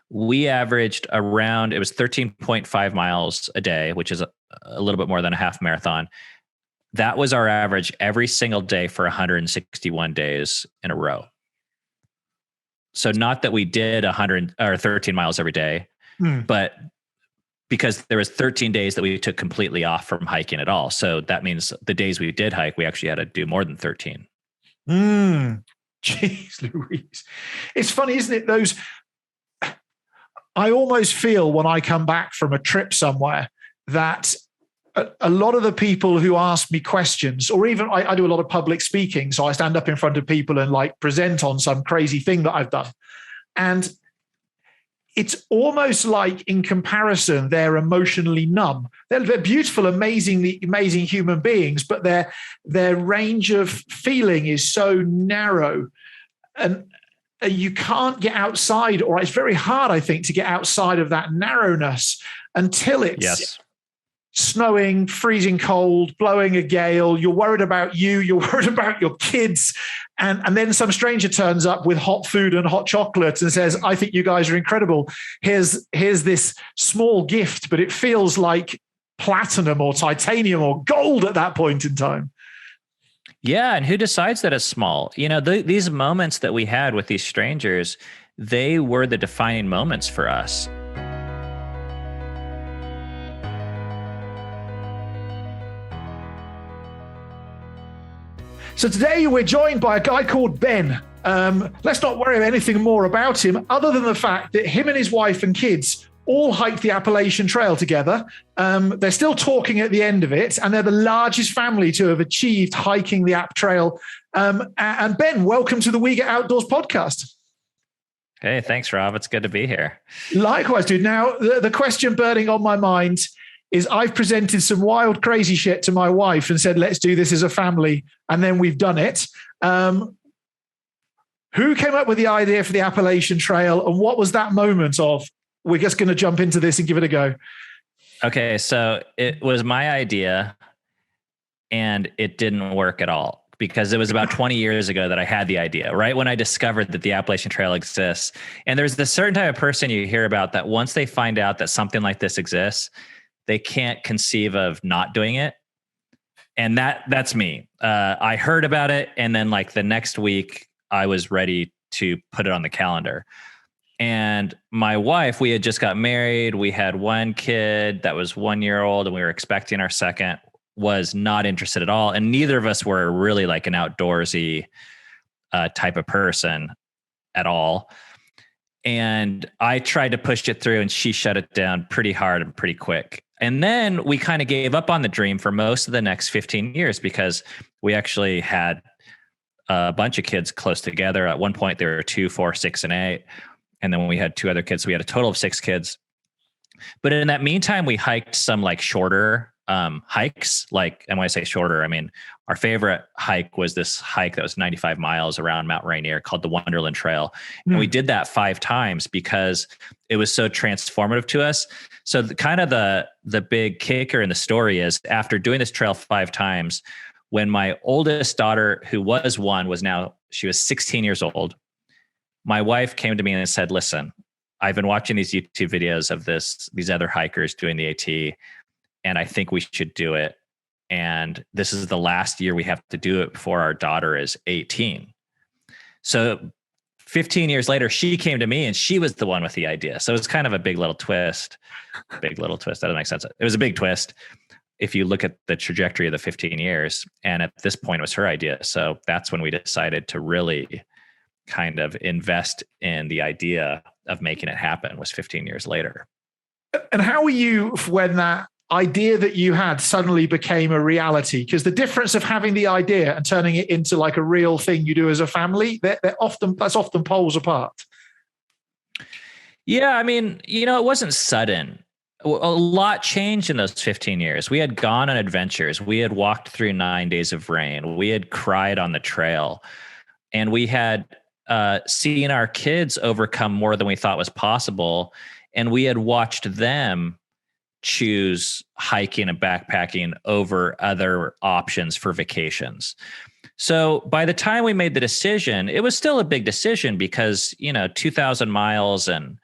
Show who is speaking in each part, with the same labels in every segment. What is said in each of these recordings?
Speaker 1: we averaged around, it was 13.5 miles a day, which is a little bit more than a half marathon. That was our average every single day for 161 days in a row. So not that we did 100 or 13 miles every day, but because there was 13 days that we took completely off from hiking at all. So that means the days we did hike, we actually had to do more than 13.
Speaker 2: Jeez Louise. It's funny, isn't it? I almost feel when I come back from a trip somewhere that a lot of the people who ask me questions, or even I do a lot of public speaking. So I stand up in front of people and like present on some crazy thing that I've done. And it's almost like in comparison, they're emotionally numb. They're beautiful, amazing human beings, but their range of feeling is so narrow. And you can't get outside, or it's very hard, I think, to get outside of that narrowness until it's snowing, freezing cold, blowing a gale. You're worried about you're worried about your kids. And then some stranger turns up with hot food and hot chocolate and says, I think you guys are incredible. Here's this small gift, but it feels like platinum or titanium or gold at that point in time.
Speaker 1: Yeah. And who decides that it's small? These moments that we had with these strangers, they were the defining moments for us.
Speaker 2: So today we're joined by a guy called Ben. Let's not worry anything more about him other than the fact that him and his wife and kids all hiked the Appalachian Trail together. They're still talking at the end of it, and they're the largest family to have achieved hiking the App Trail. And Ben, welcome to the We Get Outdoors podcast.
Speaker 1: Hey, thanks, Rob. It's good to be here.
Speaker 2: Likewise, dude. Now, the question burning on my mind is I've presented some wild, crazy shit to my wife and said, let's do this as a family. And then we've done it. Who came up with the idea for the Appalachian Trail? And what was that moment of, we're just going to jump into this and give it a go?
Speaker 1: Okay. So it was my idea and it didn't work at all because it was about 20 years ago that I had the idea, right? When I discovered that the Appalachian Trail exists. And there's this certain type of person you hear about that once they find out that something like this exists, they can't conceive of not doing it. And that's me. I heard about it. And then like the next week I was ready to put it on the calendar. And my wife, we had just got married. We had one kid that was 1 year old and we were expecting our second, was not interested at all. And neither of us were really like an outdoorsy type of person at all. And I tried to push it through and she shut it down pretty hard and pretty quick. And then we kind of gave up on the dream for most of the next 15 years because we actually had a bunch of kids close together. At one point, there were 2, 4, 6, and 8. And then when we had 2 other kids, we had a total of 6 kids. But in that meantime, we hiked some like shorter hikes. Like, and when I say shorter, I mean, our favorite hike was this hike that was 95 miles around Mount Rainier called the Wonderland Trail. And we did that 5 times because it was so transformative to us. So the big kicker in the story is after doing this trail 5 times, when my oldest daughter, who was 1, she was 16 years old. My wife came to me and said, listen, I've been watching these YouTube videos of these other hikers doing the AT, and I think we should do it. And this is the last year we have to do it before our daughter is 18. So 15 years later, she came to me and she was the one with the idea. So it's kind of a big little twist. That doesn't make sense. It was a big twist if you look at the trajectory of the 15 years. And at this point, it was her idea. So that's when we decided to really kind of invest in the idea of making it happen, was 15 years later.
Speaker 2: And how were you when that idea that you had suddenly became a reality? Because the difference of having the idea and turning it into like a real thing you do as a family, that's often poles apart.
Speaker 1: Yeah, I mean, it wasn't sudden. A lot changed in those 15 years. We had gone on adventures. We had walked through 9 days of rain. We had cried on the trail. And we had seen our kids overcome more than we thought was possible. And we had watched them choose hiking and backpacking over other options for vacations. So by the time we made the decision, it was still a big decision because, 2,000 miles and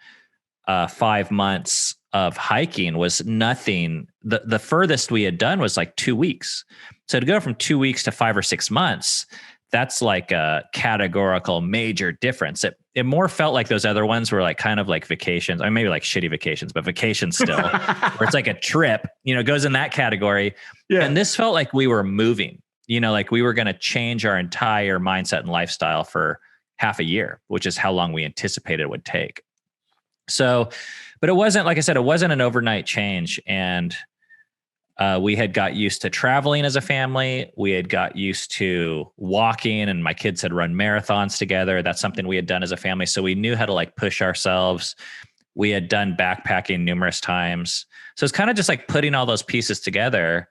Speaker 1: 5 months of hiking was nothing. The furthest we had done was like 2 weeks. So to go from 2 weeks to 5 or 6 months, that's like a categorical major difference. It more felt like those other ones were like kind of like vacations. I mean, maybe like shitty vacations, but vacations still, where it's like a trip, goes in that category. Yeah. And this felt like we were moving, like we were going to change our entire mindset and lifestyle for half a year, which is how long we anticipated it would take. So, but it wasn't, like I said, it wasn't an overnight change. And we had got used to traveling as a family. We had got used to walking, and my kids had run marathons together. That's something we had done as a family. So we knew how to like push ourselves. We had done backpacking numerous times. So it's kind of just like putting all those pieces together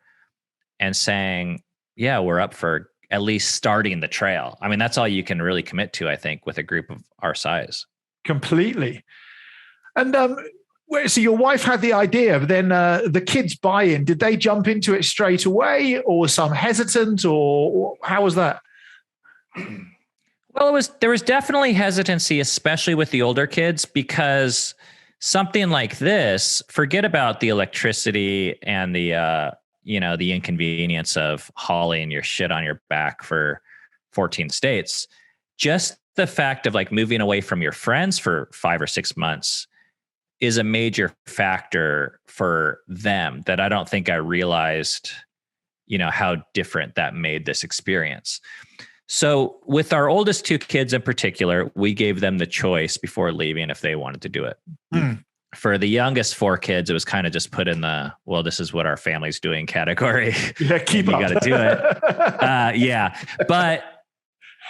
Speaker 1: and saying, yeah, we're up for at least starting the trail. I mean, that's all you can really commit to, I think, with a group of our size.
Speaker 2: Completely. And so your wife had the idea, but then the kids buy in. Did they jump into it straight away, or was some hesitant, or how was that?
Speaker 1: Well, there was definitely hesitancy, especially with the older kids, because something like this, forget about the electricity and the inconvenience of hauling your shit on your back for 14 states. Just the fact of like moving away from your friends for 5 or 6 months is a major factor for them that I don't think I realized, how different that made this experience. So with our oldest 2 kids in particular, we gave them the choice before leaving if they wanted to do it. For the youngest 4 kids, it was kind of just put in the, well, this is what our family's doing category.
Speaker 2: Yeah, keep up.
Speaker 1: You got to do it. Yeah. But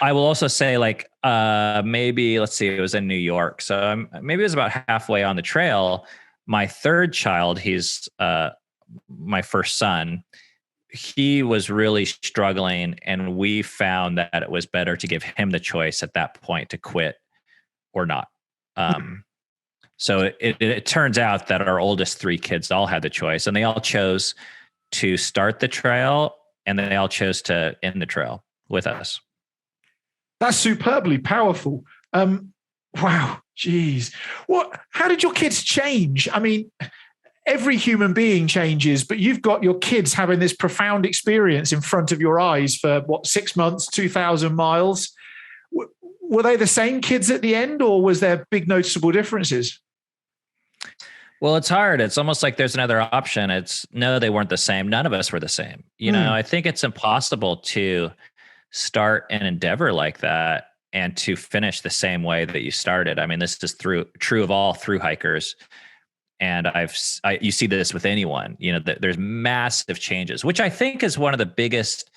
Speaker 1: I will also say, like, maybe, let's see, it was in New York. So maybe it was about halfway on the trail. My 3rd child, he's my first son, he was really struggling. And we found that it was better to give him the choice at that point to quit or not. So it turns out that our oldest 3 kids all had the choice, and they all chose to start the trail, and then they all chose to end the trail with us.
Speaker 2: That's superbly powerful. Wow. Geez. How did your kids change? I mean, every human being changes, but you've got your kids having this profound experience in front of your eyes for 6 months, 2,000 miles. Were they the same kids at the end, or was there big noticeable differences?
Speaker 1: Well, it's hard. It's almost like there's another option. No, they weren't the same. None of us were the same. I think it's impossible to start an endeavor like that and to finish the same way that you started. I mean, this is true of all thru-hikers. And you see this with anyone, there's massive changes, which I think is one of the biggest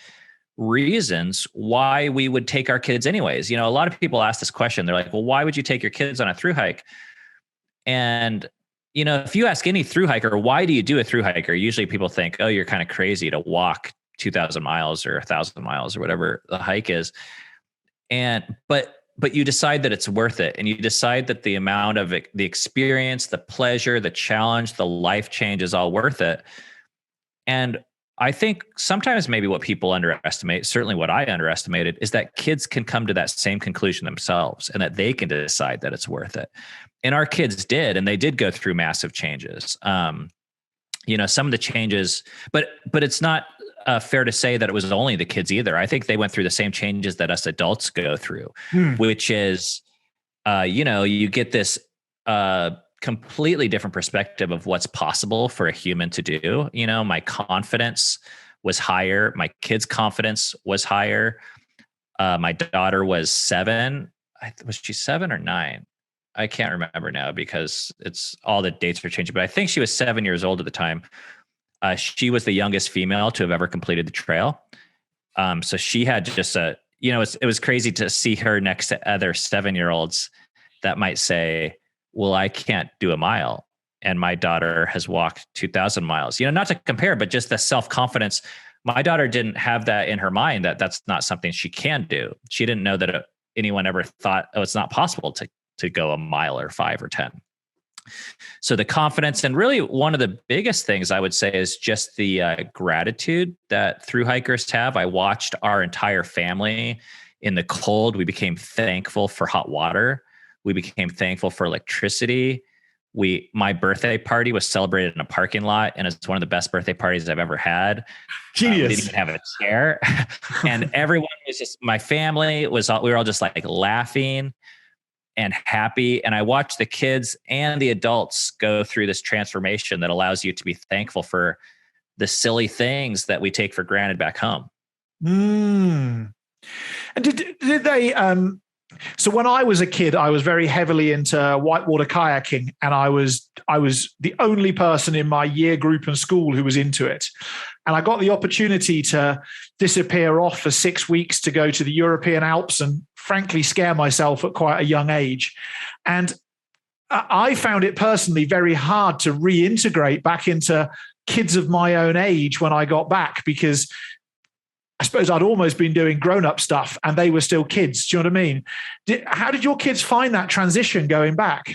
Speaker 1: reasons why we would take our kids anyways. A lot of people ask this question. They're like, well, why would you take your kids on a thru-hike? And, if you ask any thru-hiker, why do you do a thru-hiker? Usually people think, oh, you're kind of crazy to walk 2,000 miles or 1,000 miles or whatever the hike is. But you decide that it's worth it. And you decide that the amount of the experience, the pleasure, the challenge, the life change is all worth it. And I think sometimes maybe what people underestimate, certainly what I underestimated, is that kids can come to that same conclusion themselves, and that they can decide that it's worth it. And our kids did, and they did go through massive changes. Some of the changes, but it's not fair to say that it was only the kids either. I think they went through the same changes that us adults go through, which is, you get this completely different perspective of what's possible for a human to do. My confidence was higher. My kids' confidence was higher. My daughter was 7. Was she 7 or 9? I can't remember now because all the dates are changing, but I think she was 7 years old at the time. She was the youngest female to have ever completed the trail. So she had just it was crazy to see her next to other 7-year-olds that might say, well, I can't do a mile, and my daughter has walked 2,000 miles, not to compare, but just the self-confidence. My daughter didn't have that in her mind, that's not something she can do. She didn't know that anyone ever thought, oh, it's not possible to go a mile or 5 or 10. So the confidence, and really one of the biggest things I would say is just the gratitude that thru-hikers have. I watched our entire family in the cold. We became thankful for hot water. We became thankful for electricity. my birthday party was celebrated in a parking lot, and it's one of the best birthday parties I've ever had.
Speaker 2: Genius.
Speaker 1: We didn't even have a chair, and everyone was just, my family was all, we were all just like laughing and happy. And I watched the kids and the adults go through this transformation that allows you to be thankful for the silly things that we take for granted back home.
Speaker 2: And did they, so when I was a kid, I was very heavily into whitewater kayaking, and I was the only person in my year group and school who was into it. And I got the opportunity to disappear off for 6 weeks to go to the European Alps and frankly scare myself at quite a young age. And I found it personally very hard to reintegrate back into kids of my own age when I got back, because I suppose I'd almost been doing grown-up stuff and they were still kids. Do you know what I mean? How did your kids find that transition going back?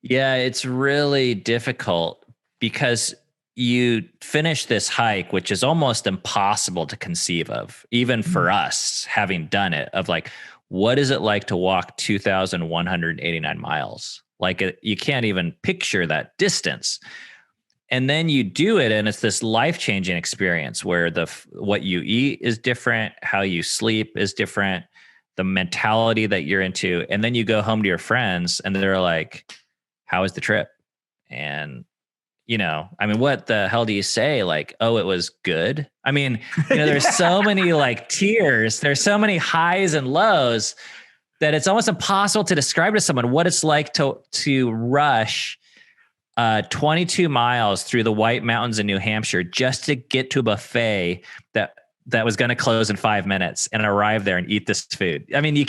Speaker 1: Yeah, it's really difficult because you finish this hike, which is almost impossible to conceive of, even for us having done it, of like, what is it like to walk 2,189 miles? Like, you can't even picture that distance. And then you do it, and it's this life-changing experience where what you eat is different, how you sleep is different, the mentality that you're into. And then you go home to your friends and they're like, how was the trip? And, I mean, what the hell do you say? Like, oh, it was good. I mean, there's so many like tiers, there's so many highs and lows that it's almost impossible to describe to someone what it's like to rush 22 miles through the White Mountains in New Hampshire just to get to a buffet that was going to close in 5 minutes and arrive there and eat this food. I mean, we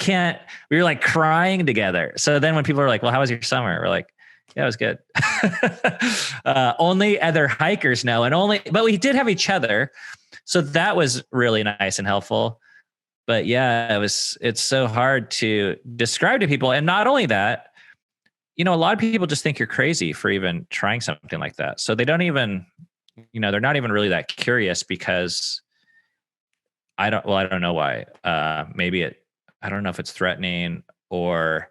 Speaker 1: were like crying together. So then when people are like, well, how was your summer? We're like, yeah, it was good. Only other hikers know. But we did have each other. So that was really nice and helpful. But yeah, it's so hard to describe to people. And not only that, a lot of people just think you're crazy for even trying something like that. So they don't even, they're not even really that curious, because I don't know why. I don't know if it's threatening, or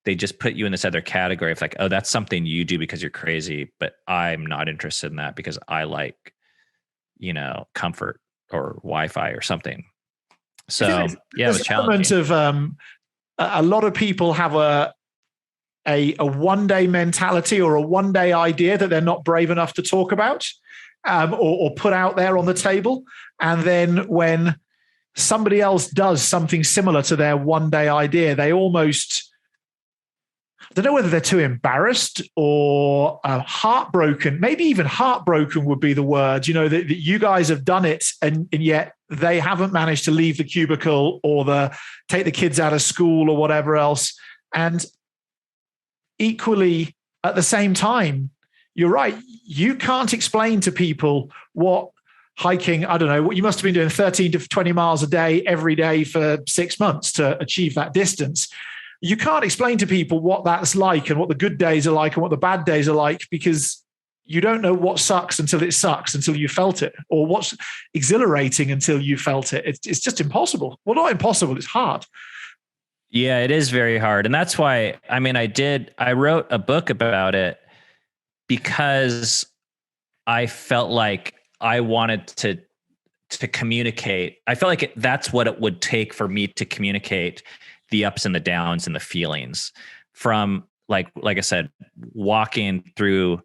Speaker 1: they just put you in this other category of like, oh, that's something you do because you're crazy, but I'm not interested in that because I like, comfort or Wi-Fi or something. So yeah, it was challenging.
Speaker 2: Of a lot of people have a one-day mentality or a one-day idea that they're not brave enough to talk about or put out there on the table. And then when somebody else does something similar to their one-day idea, they almost, I don't know whether they're too embarrassed or heartbroken. Maybe even heartbroken would be the word, that you guys have done it and yet they haven't managed to leave the cubicle or take the kids out of school or whatever else. And equally, at the same time, you're right. You can't explain to people what hiking, I don't know, what you must have been doing 13 to 20 miles a day every day for 6 months to achieve that distance. You can't explain to people what that's like and what the good days are like and what the bad days are like, because you don't know what sucks until it sucks, until you felt it, or what's exhilarating until you felt it. It's just impossible. Well, not impossible, it's hard.
Speaker 1: Yeah, it is very hard. And that's why, I wrote a book about it because I felt like I wanted to communicate. I felt like that's what it would take for me to communicate the ups and the downs and the feelings from like I said, walking through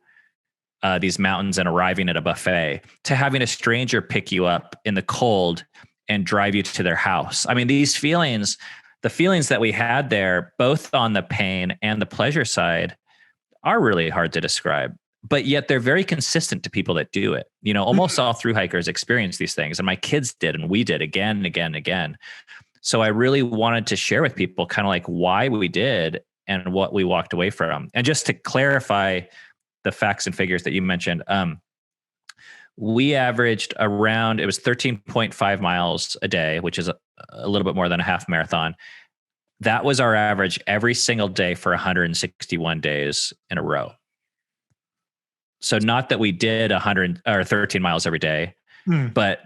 Speaker 1: these mountains and arriving at a buffet, to having a stranger pick you up in the cold and drive you to their house. I mean, these feelings, the feelings that we had there, both on the pain and the pleasure side, are really hard to describe, but yet they're very consistent to people that do it. Almost all thru hikers experience these things, and my kids did, and we did again and again and again. So I really wanted to share with people kind of like why we did and what we walked away from. And just to clarify the facts and figures that you mentioned, we averaged around, it was 13.5 miles a day, which is a little bit more than a half marathon. That was our average every single day for 161 days in a row. So not that we did 100 or 13 miles every day, but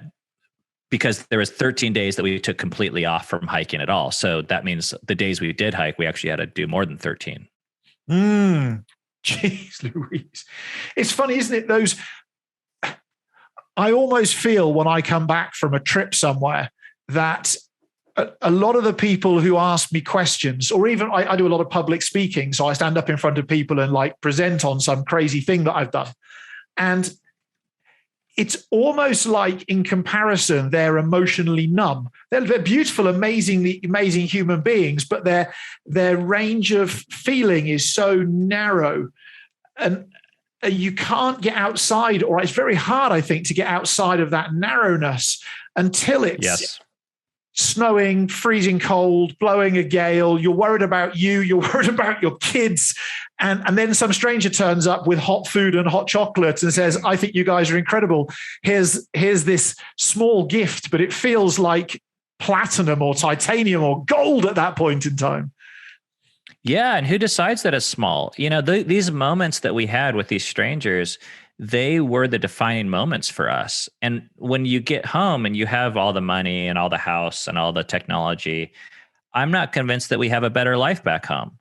Speaker 1: because there was 13 days that we took completely off from hiking at all. So that means the days we did hike, we actually had to do more than 13.
Speaker 2: Jeez Louise. It's funny, isn't it? I almost feel when I come back from a trip somewhere that a lot of the people who ask me questions, or even I do a lot of public speaking. So I stand up in front of people and like present on some crazy thing that I've done. And it's almost like in comparison, they're emotionally numb. They're beautiful, amazing human beings, but their range of feeling is so narrow. And you can't get outside, or it's very hard, I think, to get outside of that narrowness until it's snowing, freezing cold, blowing a gale. You're worried about you're worried about your kids. And then some stranger turns up with hot food and hot chocolate and says, I think you guys are incredible. Here's this small gift, but it feels like platinum or titanium or gold at that point in time.
Speaker 1: Yeah. And who decides that it's small? These moments that we had with these strangers, they were the defining moments for us. And when you get home and you have all the money and all the house and all the technology, I'm not convinced that we have a better life back home.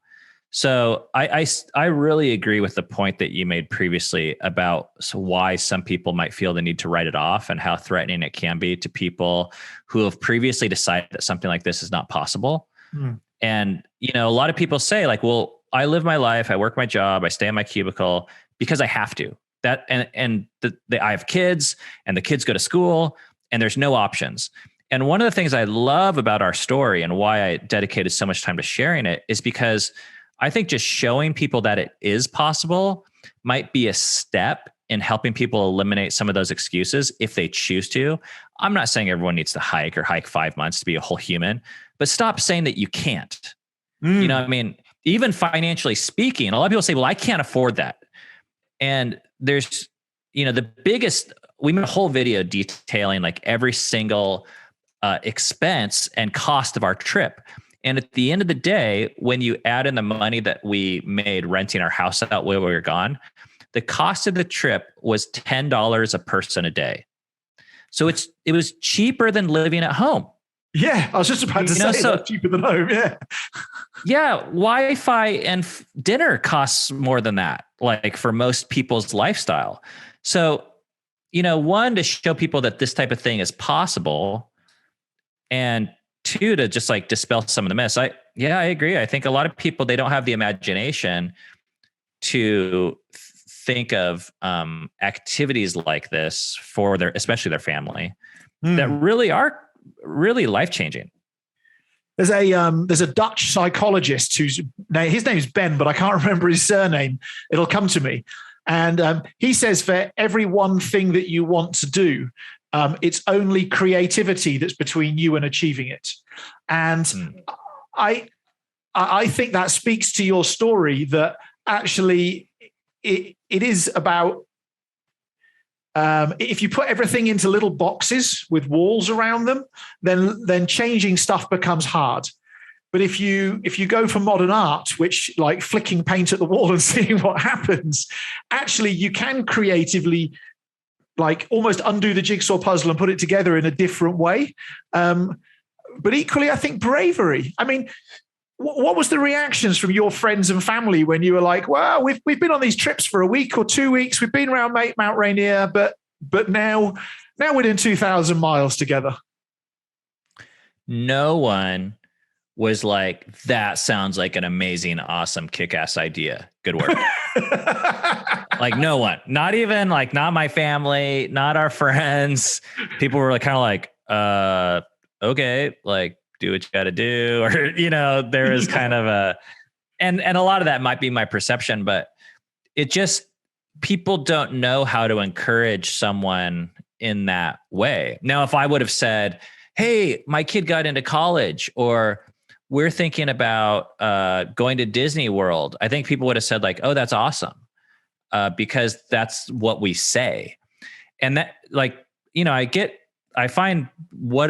Speaker 1: So I really agree with the point that you made previously about why some people might feel the need to write it off and how threatening it can be to people who have previously decided that something like this is not possible. And, a lot of people say like, well, I live my life, I work my job, I stay in my cubicle because I have to. I have kids and the kids go to school and there's no options. And one of the things I love about our story and why I dedicated so much time to sharing it is because I think just showing people that it is possible might be a step in helping people eliminate some of those excuses if they choose to. I'm not saying everyone needs to hike 5 months to be a whole human, but stop saying that you can't. You know what I mean? Even financially speaking, a lot of people say, well, I can't afford that. And there's, the biggest, we made a whole video detailing like every single expense and cost of our trip. And at the end of the day, when you add in the money that we made renting our house out while we were gone, the cost of the trip was $10 a person a day. So it was cheaper than living at home.
Speaker 2: Yeah, I was just about to say that's cheaper than home. Yeah.
Speaker 1: Yeah. Wi-Fi and dinner costs more than that, like for most people's lifestyle. So, one, to show people that this type of thing is possible, and two, to just like dispel some of the myths. I agree. I think a lot of people, they don't have the imagination to think of activities like this for especially their family that really are really life-changing.
Speaker 2: There's a Dutch psychologist his name's Ben, but I can't remember his surname. It'll come to me. And he says for every one thing that you want to do, it's only creativity that's between you and achieving it. And I think that speaks to your story that actually it is about if you put everything into little boxes with walls around them, then changing stuff becomes hard. But if you go for modern art, which like flicking paint at the wall and seeing what happens, actually you can creatively like almost undo the jigsaw puzzle and put it together in a different way. But equally, I think bravery. I mean, what was the reactions from your friends and family when you were like, well, we've been on these trips for a week or 2 weeks. We've been around Mount Rainier, but now we're doing 2,000 miles together.
Speaker 1: No one was like, that sounds like an amazing, awesome, kick-ass idea. Good work. Like no one, not even like, not my family, not our friends. People were like, kind of like, okay, like, do what you got to do. Or, there is kind of and a lot of that might be my perception, but it just, people don't know how to encourage someone in that way. Now, if I would have said, hey, my kid got into college, or we're thinking about going to Disney World, I think people would have said like, oh, that's awesome. Because that's what we say. And that like, I find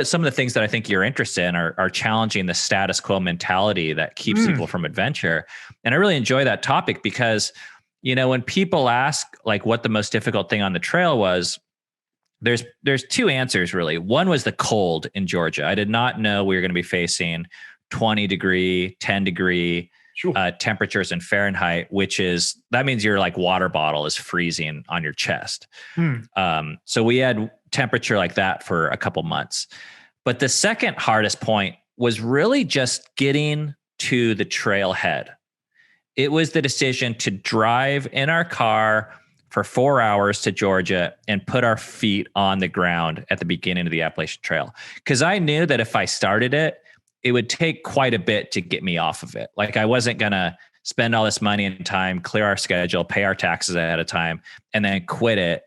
Speaker 1: some of the things that I think you're interested in are challenging the status quo mentality that keeps people from adventure. And I really enjoy that topic because, when people ask like what the most difficult thing on the trail was, there's two answers really. One was the cold in Georgia. I did not know we were going to be facing 20 degree, 10 degree
Speaker 2: Sure.
Speaker 1: temperatures in Fahrenheit, that means your like water bottle is freezing on your chest. So we had temperature like that for a couple months. But the second hardest point was really just getting to the trailhead. It was the decision to drive in our car for 4 hours to Georgia and put our feet on the ground at the beginning of the Appalachian Trail. Because I knew that if I started it, it would take quite a bit to get me off of it. Like I wasn't going to spend all this money and time, clear our schedule, pay our taxes ahead of time, and then quit it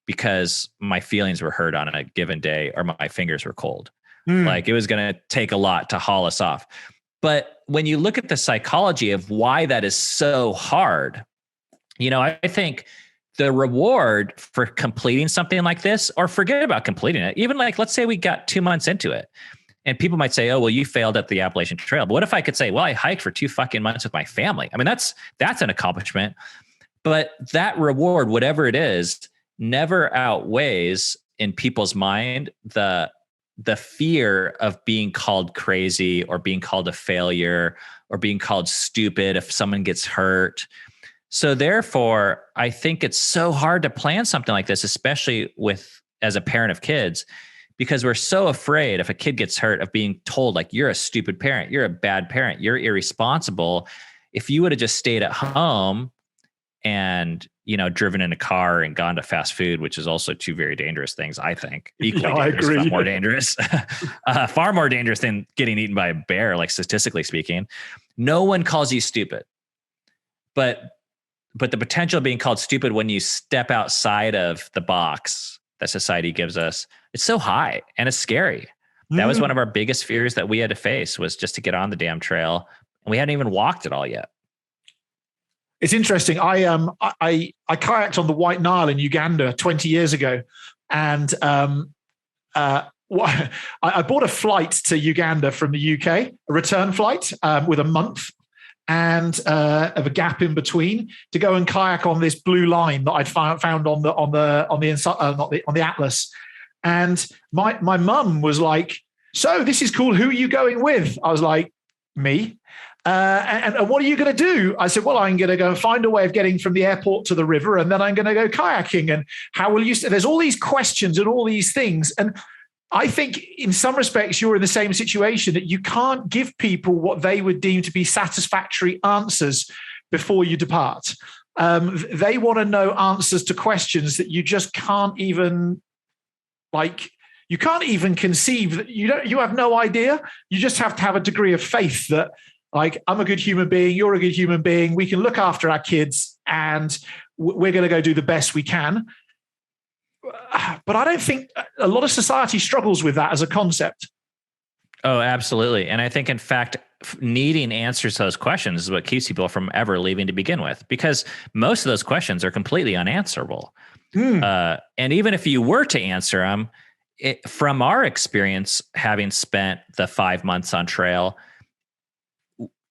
Speaker 1: because my feelings were hurt on a given day or my fingers were cold. Like it was going to take a lot to haul us off. But when you look at the psychology of why that is so hard, I think the reward for completing something like this, or forget about completing it, even like, let's say we got 2 months into it and people might say, oh, well, you failed at the Appalachian Trail. But what if I could say, well, I hiked for 2 fucking months with my family? I mean, that's an accomplishment, but that reward, whatever it is, never outweighs in people's mind the fear of being called crazy or being called a failure or being called stupid if someone gets hurt. So therefore, I think it's so hard to plan something like this, especially as a parent of kids, because we're so afraid if a kid gets hurt of being told like, you're a stupid parent, you're a bad parent, you're irresponsible. If you would have just stayed at home and, driven in a car and gone to fast food, which is also 2 very dangerous things, I think. Equally dangerous, I agree. Far more dangerous. Far more dangerous than getting eaten by a bear, like statistically speaking. No one calls you stupid. But the potential of being called stupid when you step outside of the box that society gives us, it's so high and it's scary. That was one of our biggest fears that we had to face, was just to get on the damn trail. And we hadn't even walked it all yet.
Speaker 2: It's interesting. I kayaked on the White Nile in Uganda 20 years ago, and I bought a flight to Uganda from the UK, a return flight with a month and of a gap in between, to go and kayak on this blue line that I'd found on the atlas. And my mum was like, "So this is cool. Who are you going with?" I was like, "Me." And what are you going to do? I said, well, I'm going to go and find a way of getting from the airport to the river, and then I'm going to go kayaking. And how will you? There's all these questions and all these things. And I think in some respects, you're in the same situation, that you can't give people what they would deem to be satisfactory answers before you depart. They want to know answers to questions that you just can't even you can't even conceive. That you have no idea. You just have to have a degree of faith that, like, I'm a good human being, you're a good human being, we can look after our kids, and we're going to go do the best we can. But I don't think a lot of society struggles with that as a concept.
Speaker 1: Oh, absolutely. And I think, in fact, needing answers to those questions is what keeps people from ever leaving to begin with, because most of those questions are completely unanswerable. And even if you were to answer them, from our experience, having spent the 5 months on trail,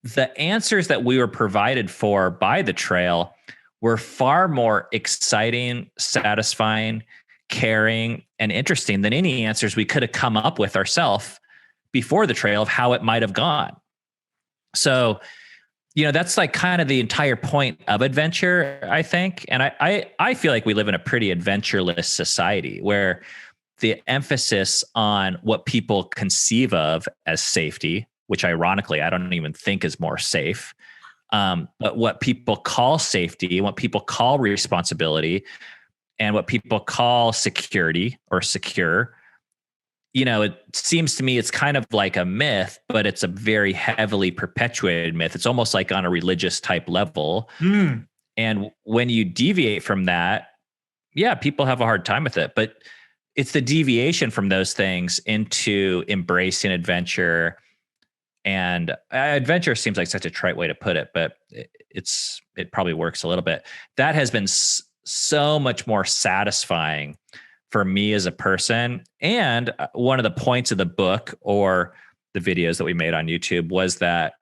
Speaker 1: the answers that we were provided for by the trail were far more exciting, satisfying, caring, and interesting than any answers we could have come up with ourselves before the trail of how it might have gone. So, that's like kind of the entire point of adventure, I think. And I feel like we live in a pretty adventureless society, where the emphasis on what people conceive of as safety, which ironically, I don't even think is more safe. But what people call safety, what people call responsibility, and what people call security or secure, it seems to me it's kind of like a myth, but it's a very heavily perpetuated myth. It's almost like on a religious type level. And when you deviate from that, people have a hard time with it. But it's the deviation from those things into embracing adventure. And adventure seems like such a trite way to put it, but it probably works a little bit. That has been so much more satisfying for me as a person. And one of the points of the book or the videos that we made on YouTube was that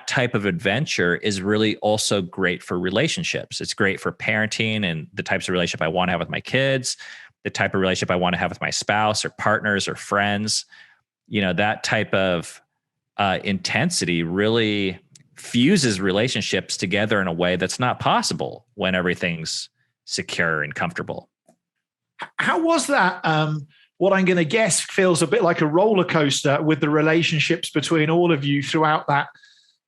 Speaker 1: type of adventure is really also great for relationships. It's great for parenting and the types of relationship I want to have with my kids, the type of relationship I want to have with my spouse or partners or friends. That type of intensity really fuses relationships together in a way that's not possible when everything's secure and comfortable.
Speaker 2: How was that? What I'm going to guess feels a bit like a roller coaster with the relationships between all of you throughout that.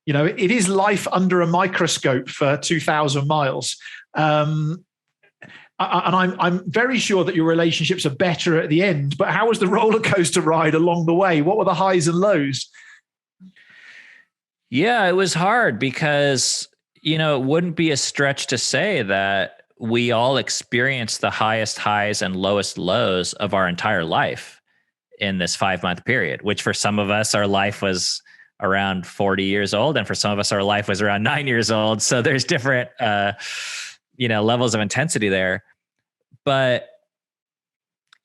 Speaker 2: It is life under a microscope for 2,000 miles. And I'm very sure that your relationships are better at the end, but how was the roller coaster ride along the way? What were the highs and lows?
Speaker 1: Yeah, it was hard because, it wouldn't be a stretch to say that we all experienced the highest highs and lowest lows of our entire life in this 5-month period, which for some of us, our life was around 40 years old. And for some of us, our life was around 9 years old. So there's different, levels of intensity there. But,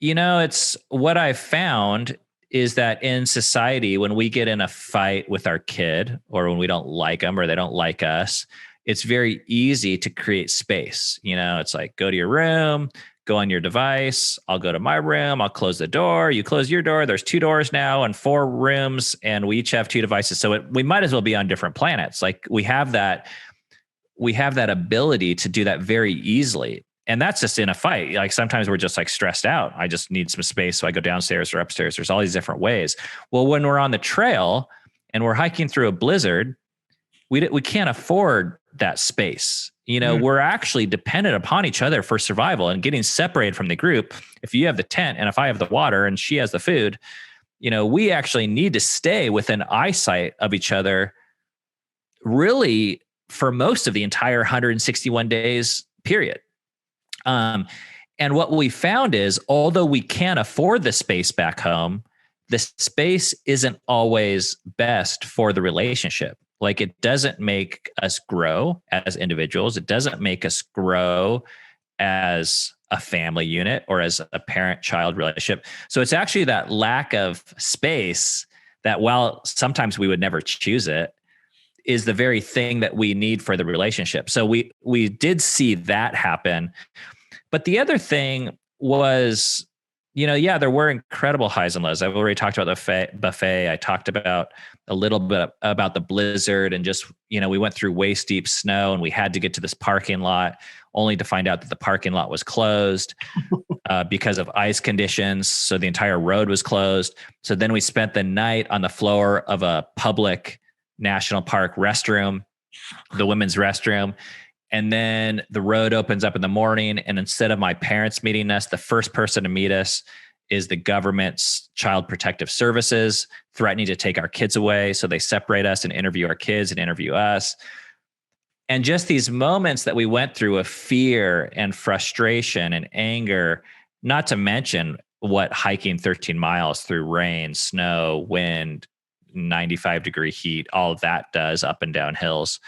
Speaker 1: it's what I found is that in society, when we get in a fight with our kid or when we don't like them or they don't like us, it's very easy to create space. It's like, go to your room, go on your device. I'll go to my room. I'll close the door. You close your door. There's 2 doors now and 4 rooms, and we each have 2 devices. So we might as well be on different planets. Like we have that ability to do that very easily. And that's just in a fight. Like sometimes we're just like stressed out. I just need some space. So I go downstairs or upstairs. There's all these different ways. Well, when we're on the trail and we're hiking through a blizzard, we can't afford that space. We're actually dependent upon each other for survival and getting separated from the group. If you have the tent and if I have the water and she has the food, we actually need to stay within eyesight of each other really for most of the entire 161 days period. And what we found is, although we can't afford the space back home, the space isn't always best for the relationship. Like it doesn't make us grow as individuals. It doesn't make us grow as a family unit or as a parent-child relationship. So it's actually that lack of space that, while sometimes we would never choose it, is the very thing that we need for the relationship. So we did see that happen. But the other thing was, there were incredible highs and lows. I've already talked about the buffet. I talked about a little bit about the blizzard and just, we went through waist deep snow and we had to get to this parking lot only to find out that the parking lot was closed because of ice conditions. So the entire road was closed. So then we spent the night on the floor of a public national park restroom, the women's restroom. And then the road opens up in the morning. And instead of my parents meeting us, the first person to meet us is the government's Child Protective Services threatening to take our kids away. So they separate us and interview our kids and interview us. And just these moments that we went through of fear and frustration and anger, not to mention what hiking 13 miles through rain, snow, wind, 95-degree heat, all of that does up and down hills.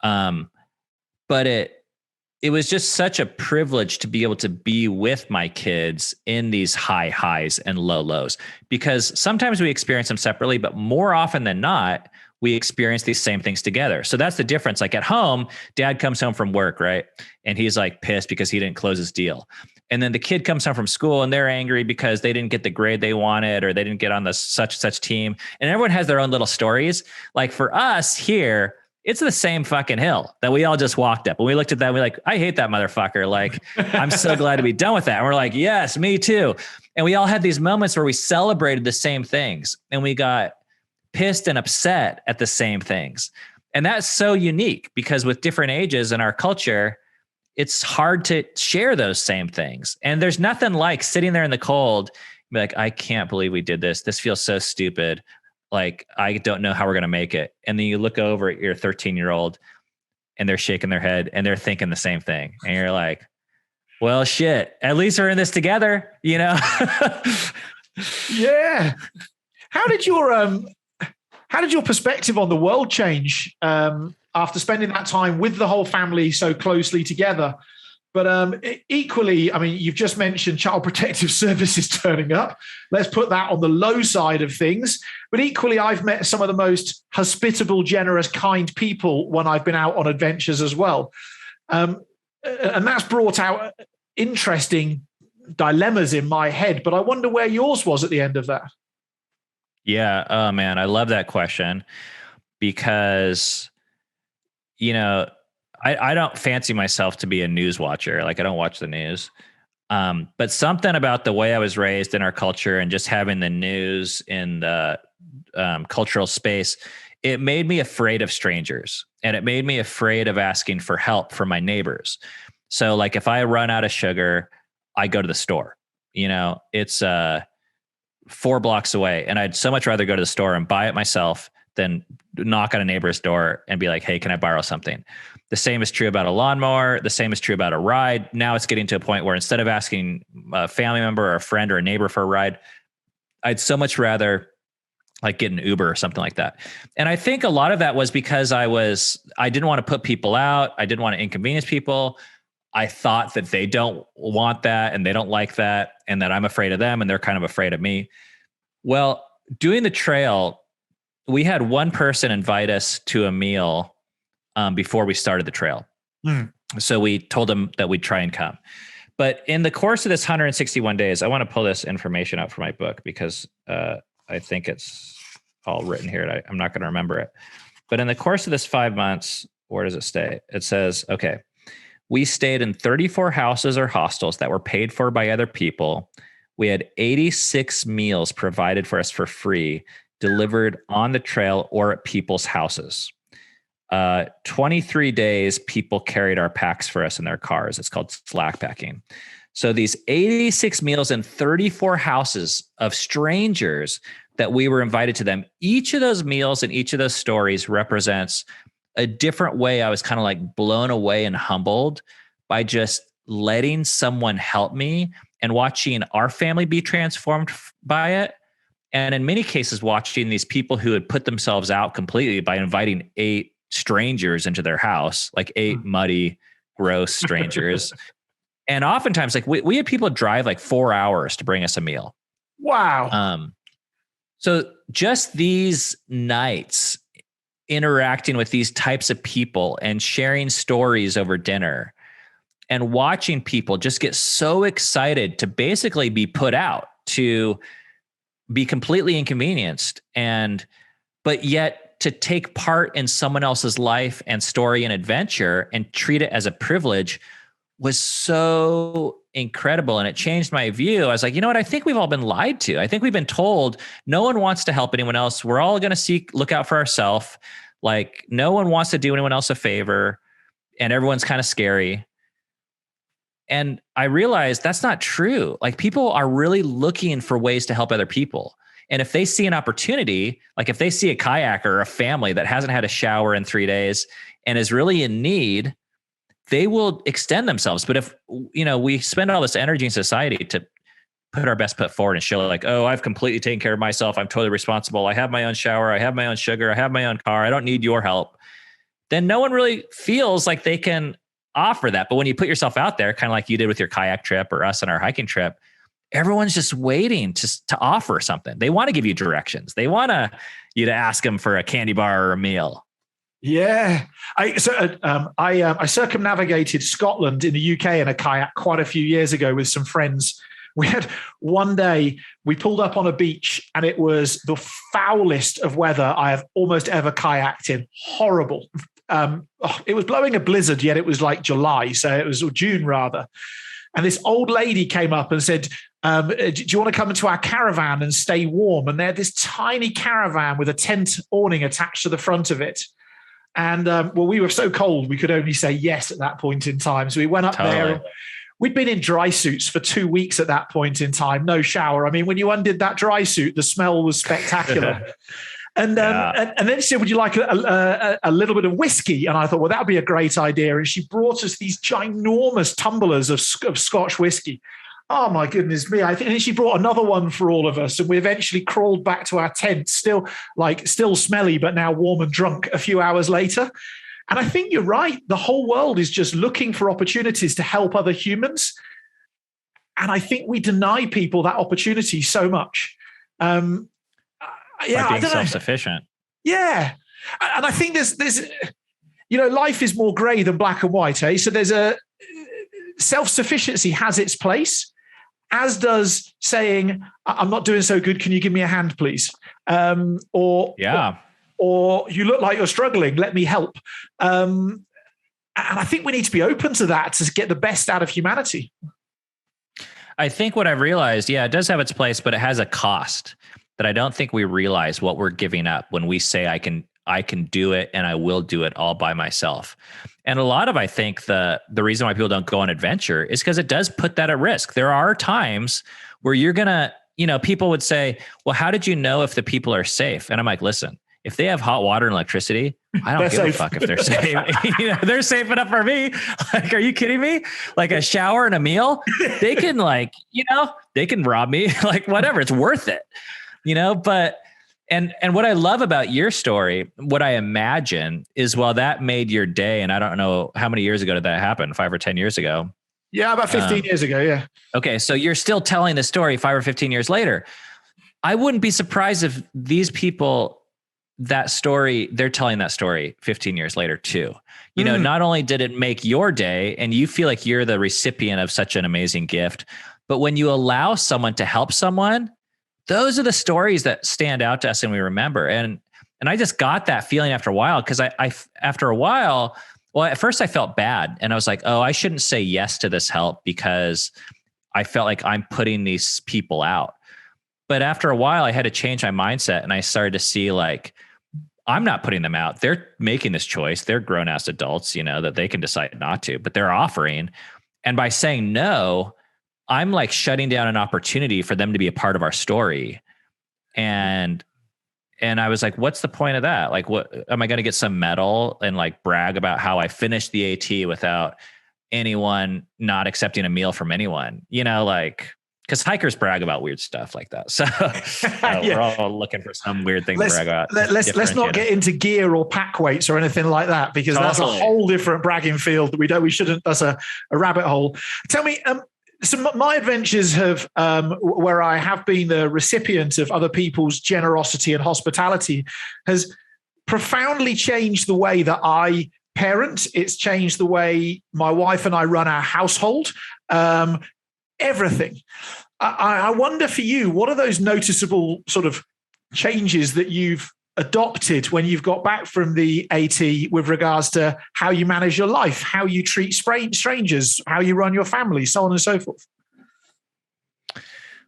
Speaker 1: But it was just such a privilege to be able to be with my kids in these high highs and low lows, because sometimes we experience them separately, but more often than not, we experience these same things together. So that's the difference. Like at home, dad comes home from work, right? And he's like pissed because he didn't close his deal. And then the kid comes home from school and they're angry because they didn't get the grade they wanted or they didn't get on the such team. And everyone has their own little stories. Like for us here, it's the same fucking hill that we all just walked up. And we looked at that and we're like, I hate that motherfucker. Like, I'm so glad to be done with that. And we're like, yes, me too. And we all had these moments where we celebrated the same things and we got pissed and upset at the same things. And that's so unique because with different ages in our culture, it's hard to share those same things. And there's nothing like sitting there in the cold, be like, I can't believe we did this. This feels so stupid. Like, I don't know how we're going to make it. And then you look over at your 13-year-old and they're shaking their head and they're thinking the same thing. And you're like, well, shit, at least we're in this together, you know?
Speaker 2: Yeah. How did your perspective on the world change after spending that time with the whole family so closely together? But equally, I mean, you've just mentioned Child Protective Services turning up. Let's put that on the low side of things. But equally, I've met some of the most hospitable, generous, kind people when I've been out on adventures as well. And that's brought out interesting dilemmas in my head. But I wonder where yours was at the end of that.
Speaker 1: Yeah. Oh, man, I love that question. because, I don't fancy myself to be a news watcher. Like I don't watch the news. But something about the way I was raised in our culture and just having the news in the cultural space, it made me afraid of strangers, and it made me afraid of asking for help from my neighbors. So like if I run out of sugar, I go to the store. It's 4 blocks away, and I'd so much rather go to the store and buy it myself than knock on a neighbor's door and be like, hey, can I borrow something? The same is true about a lawnmower. The same is true about a ride. Now it's getting to a point where instead of asking a family member or a friend or a neighbor for a ride, I'd so much rather like get an Uber or something like that. And I think a lot of that was because I didn't want to put people out. I didn't want to inconvenience people. I thought that they don't want that and they don't like that, and that I'm afraid of them and they're kind of afraid of me. Well, doing the trail, we had one person invite us to a meal before we started the trail. So we told them that we'd try and come. But in the course of this 161 days, I want to pull this information out from my book because I think it's all written here. I'm not going to remember it. But in the course of this 5 months, where does it stay? It says, okay, we stayed in 34 houses or hostels that were paid for by other people. We had 86 meals provided for us for free, delivered on the trail or at people's houses. 23 days, people carried our packs for us in their cars. It's called slack packing. So these 86 meals in 34 houses of strangers that we were invited to them, each of those meals and each of those stories represents a different way I was kind of like blown away and humbled by just letting someone help me and watching our family be transformed by it. And in many cases, watching these people who had put themselves out completely by inviting 8 strangers into their house, like 8 muddy, gross strangers. And oftentimes, like we had people drive like 4 hours to bring us a meal.
Speaker 2: Wow.
Speaker 1: So just these nights interacting with these types of people and sharing stories over dinner and watching people just get so excited to basically be put out, to be completely inconvenienced, but yet to take part in someone else's life and story and adventure and treat it as a privilege was so incredible. And it changed my view. I was like, you know what? I think we've all been lied to. I think we've been told no one wants to help anyone else. We're all going to look out for ourselves. Like no one wants to do anyone else a favor, and everyone's kind of scary. And I realized that's not true. Like people are really looking for ways to help other people. And if they see an opportunity, like if they see a kayaker or a family that hasn't had a shower in 3 days and is really in need, they will extend themselves. But if, we spend all this energy in society to put our best foot forward and show like, oh, I've completely taken care of myself. I'm totally responsible. I have my own shower. I have my own sugar. I have my own car. I don't need your help. Then no one really feels like they can offer that. But when you put yourself out there, kind of like you did with your kayak trip or us on our hiking trip, everyone's just waiting to offer something. They want to give you directions. They want you to ask them for a candy bar or a meal.
Speaker 2: Yeah. I circumnavigated Scotland in the UK in a kayak quite a few years ago with some friends. We had one day, we pulled up on a beach and it was the foulest of weather I have almost ever kayaked in. Horrible. It was blowing a blizzard, yet it was like July. So it was June rather. And this old lady came up and said, do you want to come into our caravan and stay warm? And they had this tiny caravan with a tent awning attached to the front of it. And we were so cold, we could only say yes at that point in time. So we went up there. We'd been in dry suits for 2 weeks at that point in time, no shower. I mean, when you undid that dry suit, the smell was spectacular. And then she said, would you like a little bit of whiskey? And I thought, well, that would be a great idea. And she brought us these ginormous tumblers of Scotch whiskey. Oh, my goodness me. And then she brought another one for all of us. And we eventually crawled back to our tent, still smelly, but now warm and drunk a few hours later. And I think you're right. The whole world is just looking for opportunities to help other humans. And I think we deny people that opportunity so much.
Speaker 1: By being self-sufficient.
Speaker 2: Yeah. And I think there's life is more gray than black and white. So there's self-sufficiency has its place, as does saying, I'm not doing so good. Can you give me a hand, please? or you look like you're struggling, let me help. And I think we need to be open to that to get the best out of humanity.
Speaker 1: I think what I've realized, it does have its place, but it has a cost that I don't think we realize what we're giving up when we say I can do it and I will do it all by myself. And a lot of, I think the reason why people don't go on adventure is because it does put that at risk. There are times where you're going to, people would say, well, how did you know if the people are safe? And I'm like, listen, if they have hot water and electricity, I don't give a fuck if they're safe. They're safe enough for me. Like, are you kidding me? Like a shower and a meal, they can they can rob me, like whatever, it's worth it, but and what I love about your story, what I imagine is, well, that made your day. And I don't know how many years ago did that happen? 5 or 10 years ago.
Speaker 2: Yeah. About 15 years ago. Yeah.
Speaker 1: Okay. So you're still telling the story 5 or 15 years later. I wouldn't be surprised if these people, they're telling that story 15 years later too. Not only did it make your day and you feel like you're the recipient of such an amazing gift, but when you allow someone to help someone, those are the stories that stand out to us and we remember. And I just got that feeling after a while, because after a while, well, at first I felt bad and I was like, oh, I shouldn't say yes to this help because I felt like I'm putting these people out. But after a while, I had to change my mindset and I started to see like, I'm not putting them out. They're making this choice. They're grown ass adults, that they can decide not to, but they're offering. And by saying no, I'm like shutting down an opportunity for them to be a part of our story. And I was like, what's the point of that? Like, what am I going to get some medal and like brag about how I finished the AT without anyone not accepting a meal from anyone, because hikers brag about weird stuff like that. So we're all looking for some weird thing to brag about.
Speaker 2: Let's not get into gear or pack weights or anything like that, because that's a whole different bragging field that we shouldn't. That's a rabbit hole. Tell me, so my adventures have, where I have been the recipient of other people's generosity and hospitality, has profoundly changed the way that I parent. It's changed the way my wife and I run our household. Everything. I wonder for you, what are those noticeable sort of changes that you've adopted when you've got back from the AT with regards to how you manage your life, how you treat strangers, how you run your family, so on and so forth?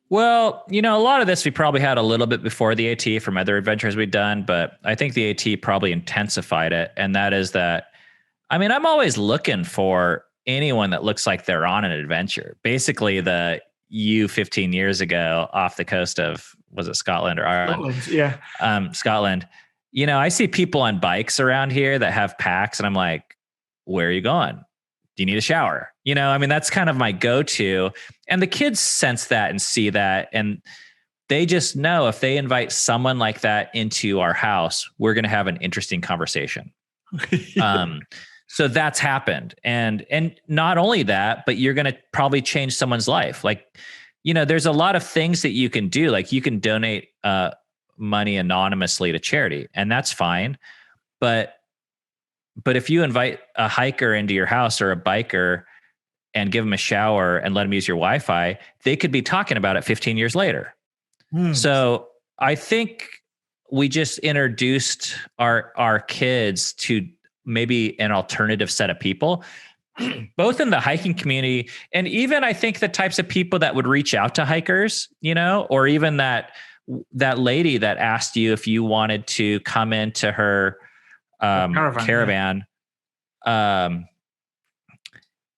Speaker 1: Well, a lot of this we probably had a little bit before the AT from other adventures we'd done, but I think the AT probably intensified it. And that is that, I'm always looking for anyone that looks like they're on an adventure. Basically the you 15 years ago off the coast of, was it Scotland or Ireland? Scotland. I see people on bikes around here that have packs and I'm like, where are you going? Do you need a shower? That's kind of my go-to. And the kids sense that and see that. And they just know if they invite someone like that into our house, we're going to have an interesting conversation. So that's happened. And not only that, but you're going to probably change someone's life. Like, there's a lot of things that you can do. Like you can donate money anonymously to charity, and that's fine. But if you invite a hiker into your house or a biker and give them a shower and let them use your Wi-Fi, they could be talking about it 15 years later. So I think we just introduced our kids to maybe an alternative set of people, both in the hiking community and even I think the types of people that would reach out to hikers, or even that lady that asked you if you wanted to come into her caravan.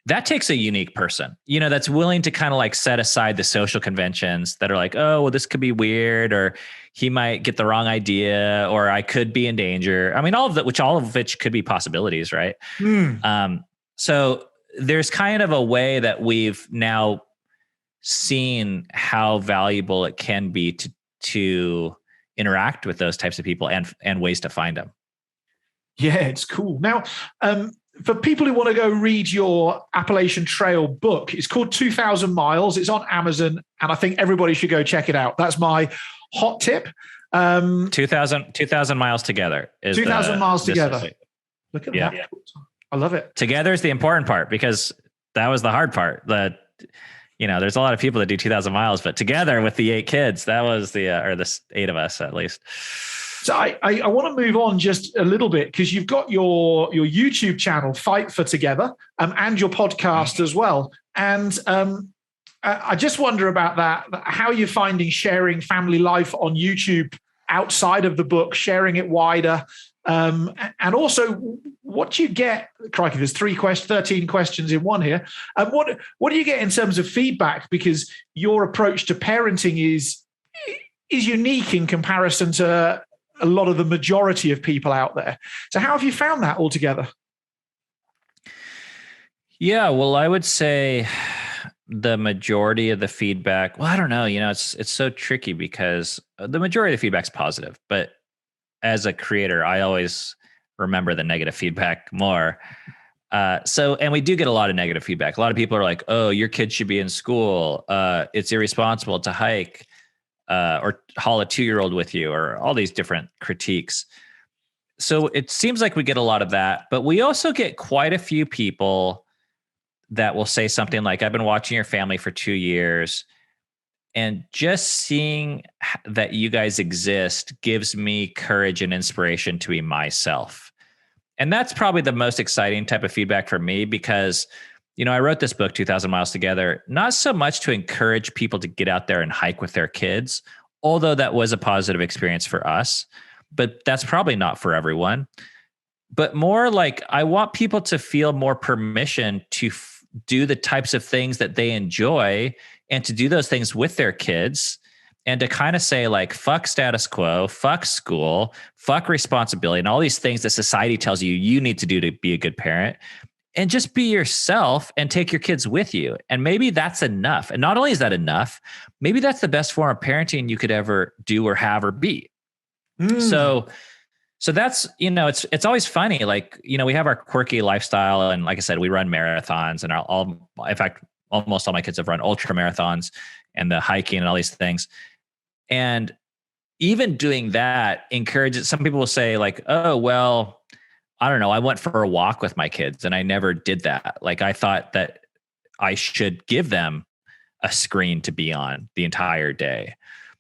Speaker 1: That takes a unique person, that's willing to kind of like set aside the social conventions that are like, oh, well, this could be weird, or he might get the wrong idea, or I could be in danger. All of that, all of which could be possibilities, right? So there's kind of a way that we've now seen how valuable it can be to interact with those types of people and ways to find them.
Speaker 2: Yeah, it's cool. Now, for people who want to go read your Appalachian Trail book, it's called 2,000 Miles. It's on Amazon, and I think everybody should go check it out. That's my hot tip.
Speaker 1: 2,000 miles together.
Speaker 2: 2,000 miles together. Look at that. I love it. Together
Speaker 1: is the important part, because that was the hard part. There's a lot of people that do 2,000 miles, but together with the 8 kids, that was the 8 of us at least.
Speaker 2: So I want to move on just a little bit because you've got your YouTube channel, Fight for Together, and your podcast as well. And I just wonder about that. How you're finding sharing family life on YouTube outside of the book, sharing it wider. And also, what do you get? Crikey, there's 13 questions in one here. What do you get in terms of feedback? Because your approach to parenting is unique in comparison to a lot of the majority of people out there. So how have you found that altogether?
Speaker 1: Yeah, well, I would say the majority of the feedback, well, I don't know, it's so tricky because the majority of the feedback's positive, but as a creator, I always remember the negative feedback more. And we do get a lot of negative feedback. A lot of people are like, oh, your kid should be in school. It's irresponsible to hike. Or haul a 2-year-old with you, or all these different critiques. So it seems like we get a lot of that, but we also get quite a few people that will say something like, I've been watching your family for 2 years, and just seeing that you guys exist gives me courage and inspiration to be myself. And that's probably the most exciting type of feedback for me because I wrote this book, 2,000 Miles Together, not so much to encourage people to get out there and hike with their kids, although that was a positive experience for us, but that's probably not for everyone. But more like I want people to feel more permission to do the types of things that they enjoy and to do those things with their kids and to kind of say like, fuck status quo, fuck school, fuck responsibility, and all these things that society tells you need to do to be a good parent. And just be yourself and take your kids with you. And maybe that's enough. And not only is that enough, maybe that's the best form of parenting you could ever do or have or be. So that's, it's always funny. Like, we have our quirky lifestyle. And like I said, we run marathons and in fact, almost all my kids have run ultra marathons and the hiking and all these things. And even doing that encourages, some people will say like, oh, well, I don't know, I went for a walk with my kids and I never did that. Like I thought that I should give them a screen to be on the entire day.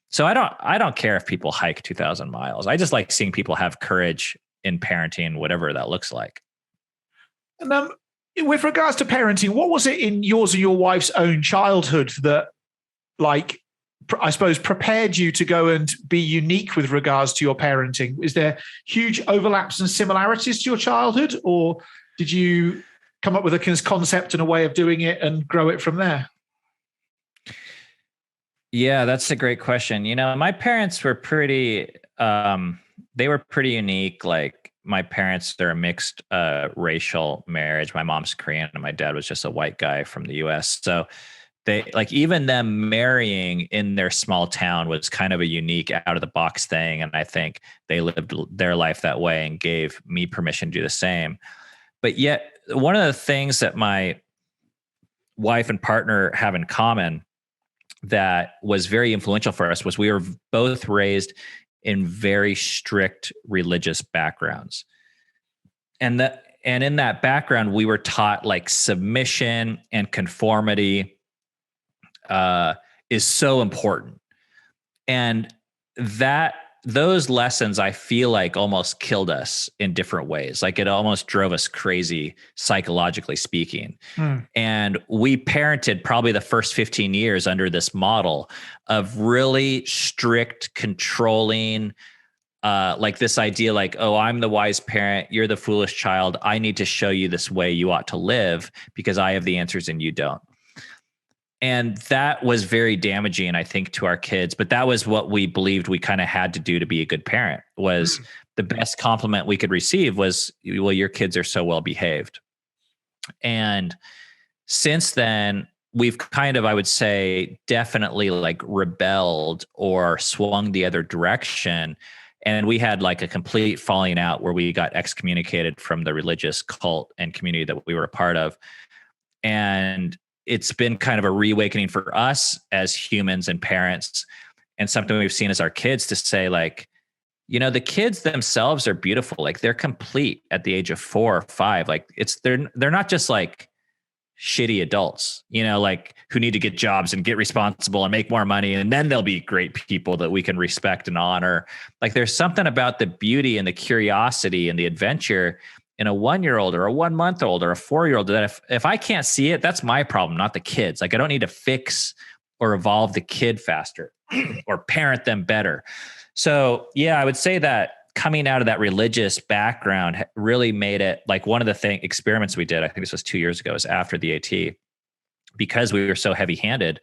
Speaker 1: So I don't care if people hike 2,000 miles. I just like seeing people have courage in parenting, whatever that looks like.
Speaker 2: And with regards to parenting, what was it in yours and your wife's own childhood that, like, I suppose, prepared you to go and be unique with regards to your parenting? Is there huge overlaps and similarities to your childhood, or did you come up with a concept and a way of doing it and grow it from there?
Speaker 1: Yeah, that's a great question. My parents were pretty unique. Like my parents, they're a mixed racial marriage. My mom's Korean and my dad was just a white guy from the US. So they, like, even them marrying in their small town was kind of a unique out of the box thing. And I think they lived their life that way and gave me permission to do the same. But yet one of the things that my wife and partner have in common that was very influential for us was we were both raised in very strict religious backgrounds. And in that background, we were taught like submission and conformity is so important. And those lessons, I feel like, almost killed us in different ways. Like it almost drove us crazy, psychologically speaking. And we parented probably the first 15 years under this model of really strict, controlling, like this idea like, oh, I'm the wise parent, you're the foolish child. I need to show you this way you ought to live because I have the answers and you don't. And that was very damaging, I think, to our kids. But that was what we believed we kind of had to do to be a good parent. Was the best compliment we could receive was, well, your kids are so well behaved. And since then, we've kind of, I would say, definitely like rebelled or swung the other direction. And we had like a complete falling out where we got excommunicated from the religious cult and community that we were a part of. And it's been kind of a reawakening for us as humans and parents, and something we've seen as our kids to say like, the kids themselves are beautiful. Like they're complete at the age of 4 or 5. Like they're not just like shitty adults, like who need to get jobs and get responsible and make more money. And then they'll be great people that we can respect and honor. Like there's something about the beauty and the curiosity and the adventure in a 1-year-old or a 1-month-old or a 4-year-old that if I can't see it, that's my problem, not the kids. Like I don't need to fix or evolve the kid faster or parent them better. So yeah, I would say that coming out of that religious background really made it like one of the experiments we did, I think this was 2 years ago, is after the AT, because we were so heavy handed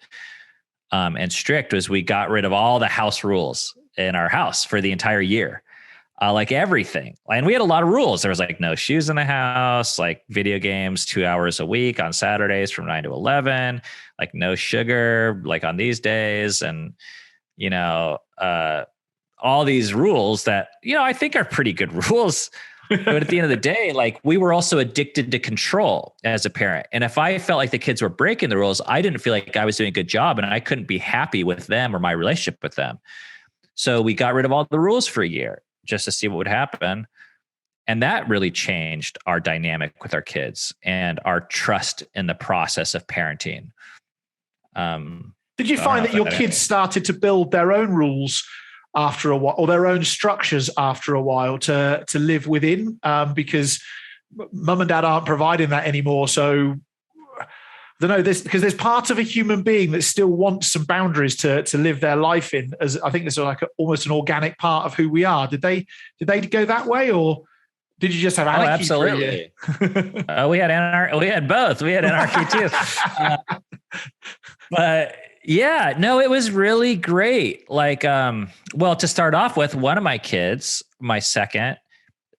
Speaker 1: and strict, was we got rid of all the house rules in our house for the entire year. Like everything. And we had a lot of rules. There was like no shoes in the house, like video games 2 hours a week on Saturdays from 9 to 11, like no sugar, like on these days. And, all these rules that, I think are pretty good rules. But at the end of the day, like we were also addicted to control as a parent. And if I felt like the kids were breaking the rules, I didn't feel like I was doing a good job and I couldn't be happy with them or my relationship with them. So we got rid of all the rules for a year just to see what would happen. And that really changed our dynamic with our kids and our trust in the process of parenting.
Speaker 2: Did you find that your kids started to build their own rules after a while, or their own structures after a while to live within, because mum and dad aren't providing that anymore? So I don't know this, because there's part of a human being that still wants some boundaries to live their life in. As I think this is like almost an organic part of who we are. Did they go that way, or did you just have anarchy?
Speaker 1: Absolutely. We had both. We had anarchy too. But yeah, no, it was really great. Like, well, to start off with, one of my kids, my second,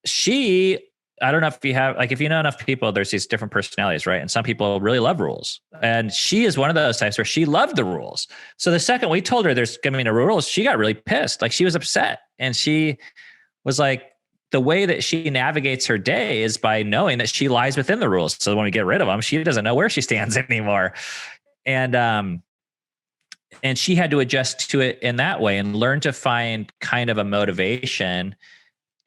Speaker 1: I don't know if you know enough people, there's these different personalities, right? And some people really love rules. And she is one of those types where she loved the rules. So the second we told her there's going to be no rules, she got really pissed. Like she was upset. And she was like, the way that she navigates her day is by knowing that she lies within the rules. So when we get rid of them, she doesn't know where she stands anymore. And she had to adjust to it in that way and learn to find kind of a motivation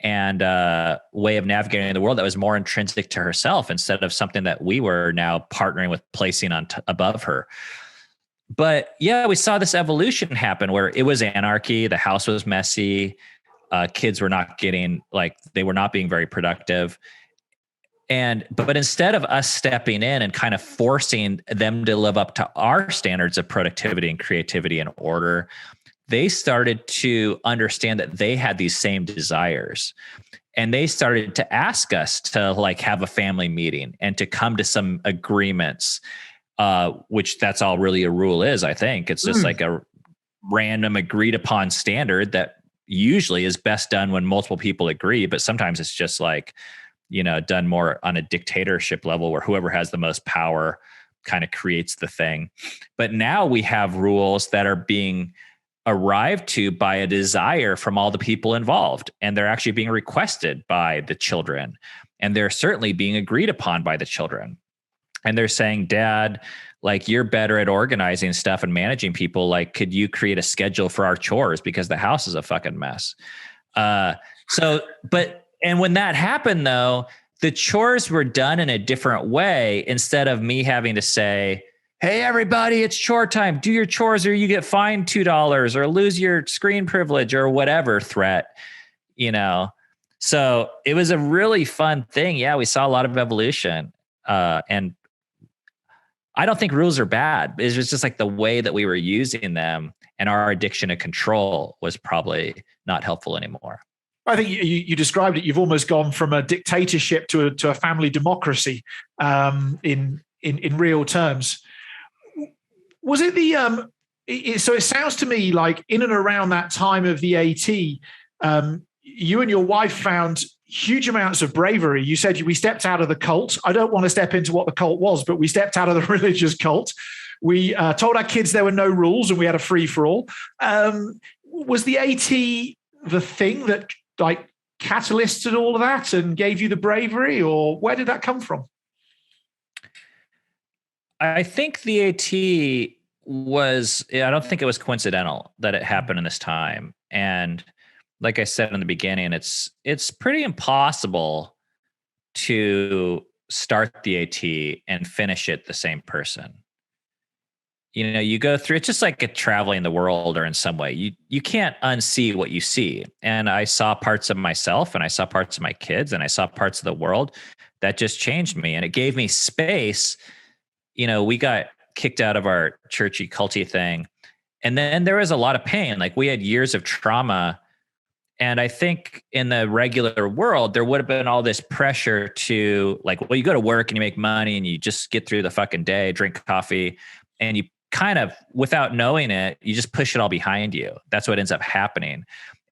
Speaker 1: and a way of navigating the world that was more intrinsic to herself instead of something that we were now partnering with, placing on above her. But yeah, we saw this evolution happen where it was anarchy. The house was messy. Kids were not they were not being very productive. But instead of us stepping in and kind of forcing them to live up to our standards of productivity and creativity and order, they started to understand that they had these same desires. And they started to ask us to like have a family meeting and to come to some agreements, which that's all really a rule is, I think. It's just like a random agreed upon standard that usually is best done when multiple people agree. But sometimes it's just like, done more on a dictatorship level where whoever has the most power kind of creates the thing. But now we have rules that are being arrived to by a desire from all the people involved. And they're actually being requested by the children. And they're certainly being agreed upon by the children. And they're saying, Dad, like you're better at organizing stuff and managing people. Like, could you create a schedule for our chores? Because the house is a fucking mess. And when that happened, though, the chores were done in a different way. Instead of me having to say, hey, everybody, it's chore time. Do your chores or you get fined $2 or lose your screen privilege or whatever threat, So it was a really fun thing. Yeah, we saw a lot of evolution. And I don't think rules are bad. It was just like the way that we were using them and our addiction to control was probably not helpful anymore.
Speaker 2: I think you described it. You've almost gone from a dictatorship to a family democracy in real terms. Was it so it sounds to me like in and around that time of the AT, you and your wife found huge amounts of bravery. You said we stepped out of the cult. I don't want to step into what the cult was, but we stepped out of the religious cult. We told our kids there were no rules and we had a free for all. Was the AT the thing that like catalysted all of that and gave you the bravery, or where did that come from?
Speaker 1: I think the AT I don't think it was coincidental that it happened in this time. And like I said in the beginning, it's pretty impossible to start the AT and finish it the same person. You go through, it's just like traveling the world or in some way, you can't unsee what you see. And I saw parts of myself and I saw parts of my kids and I saw parts of the world that just changed me. And it gave me space. We got kicked out of our churchy culty thing. And then there was a lot of pain. Like we had years of trauma. And I think in the regular world, there would have been all this pressure to like, well, you go to work and you make money and you just get through the fucking day, drink coffee, and you kind of, without knowing it, you just push it all behind you. That's what ends up happening.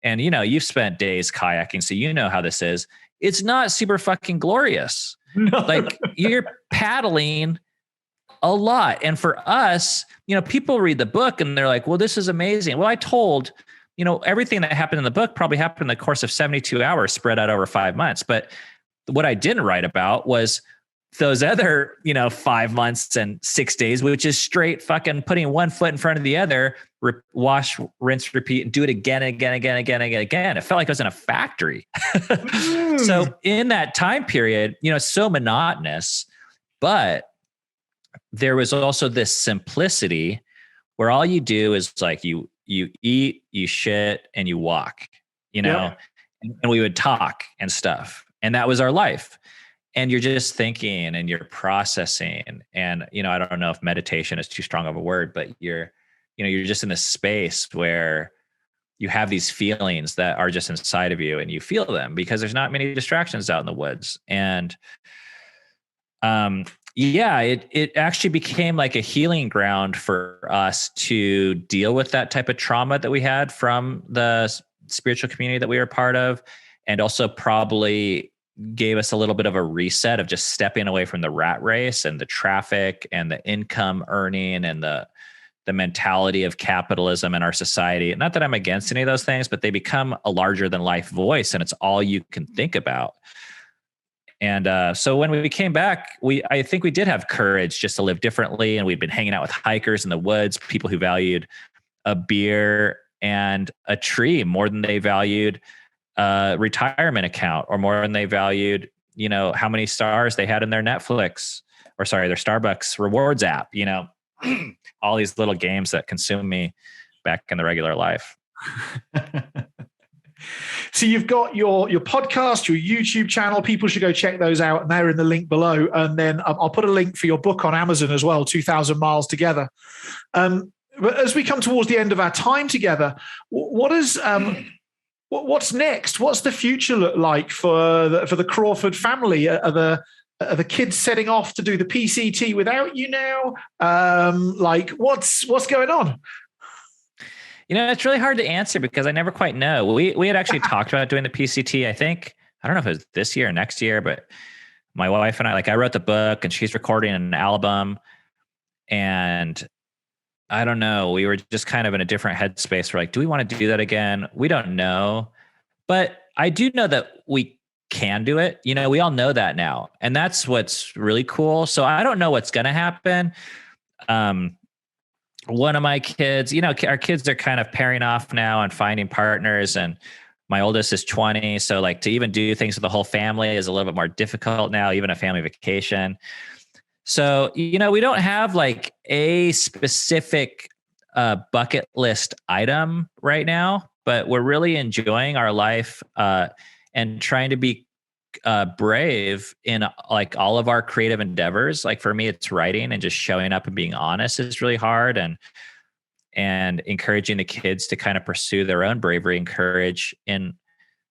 Speaker 1: And, you've spent days kayaking, so you know how this is. It's not super fucking glorious.
Speaker 2: No.
Speaker 1: Like you're paddling a lot. And for us, people read the book and they're like, well, this is amazing. Well, I told, everything that happened in the book probably happened in the course of 72 hours spread out over 5 months. But what I didn't write about was those other, 5 months and 6 days, which is straight fucking putting one foot in front of the other, wash, rinse, repeat, and do it again and again, again, again, again, again. It felt like I was in a factory. So in that time period, it's so monotonous, but there was also this simplicity where all you do is like you eat, you shit, and you walk, and we would talk and stuff. And that was our life. And you're just thinking and you're processing. And, I don't know if meditation is too strong of a word, but you're just in this space where you have these feelings that are just inside of you and you feel them because there's not many distractions out in the woods. And, it actually became like a healing ground for us to deal with that type of trauma that we had from the spiritual community that we were part of. And also probably gave us a little bit of a reset of just stepping away from the rat race and the traffic and the income earning and the mentality of capitalism in our society. Not that I'm against any of those things, but they become a larger than life voice and it's all you can think about. And so when we came back, I think we did have courage just to live differently. And we'd been hanging out with hikers in the woods, people who valued a beer and a tree more than they valued a retirement account or more than they valued, how many stars they had in their Netflix or their Starbucks rewards app, all these little games that consume me back in the regular life.
Speaker 2: So you've got your podcast, your YouTube channel. People should go check those out, and they're in the link below. And then I'll put a link for your book on Amazon as well, 2,000 Miles Together. But as we come towards the end of our time together, what's next? What's the future look like for the Crawford family? Are the kids setting off to do the PCT without you now? What's going on?
Speaker 1: It's really hard to answer because I never quite know. We had actually talked about doing the PCT. I don't know if it was this year or next year, but my wife and I wrote the book and she's recording an album, and I don't know. We were just kind of in a different headspace. We're like, do we want to do that again? We don't know, but I do know that we can do it. We all know that now, and that's what's really cool. So I don't know what's going to happen. One of my kids, our kids are kind of pairing off now and finding partners, and my oldest is 20. So like to even do things with the whole family is a little bit more difficult now, even a family vacation. So, we don't have like a specific bucket list item right now, but we're really enjoying our life and trying to be brave in like all of our creative endeavors. Like for me, it's writing, and just showing up and being honest is really hard, and encouraging the kids to kind of pursue their own bravery and courage in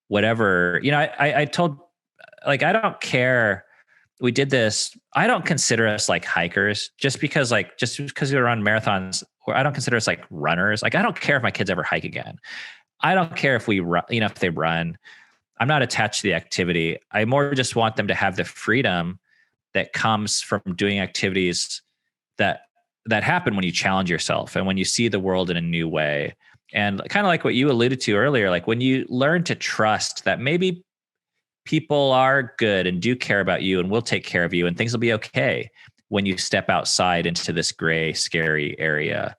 Speaker 1: whatever, I told, like, I don't care. We did this. I don't consider us like hikers just because we run marathons, or I don't consider us like runners. Like, I don't care if my kids ever hike again. I don't care if we run, if they run. I'm not attached to the activity. I more just want them to have the freedom that comes from doing activities that happen when you challenge yourself and when you see the world in a new way. And kind of like what you alluded to earlier, like when you learn to trust that maybe people are good and do care about you and will take care of you, and things will be okay when you step outside into this gray, scary area.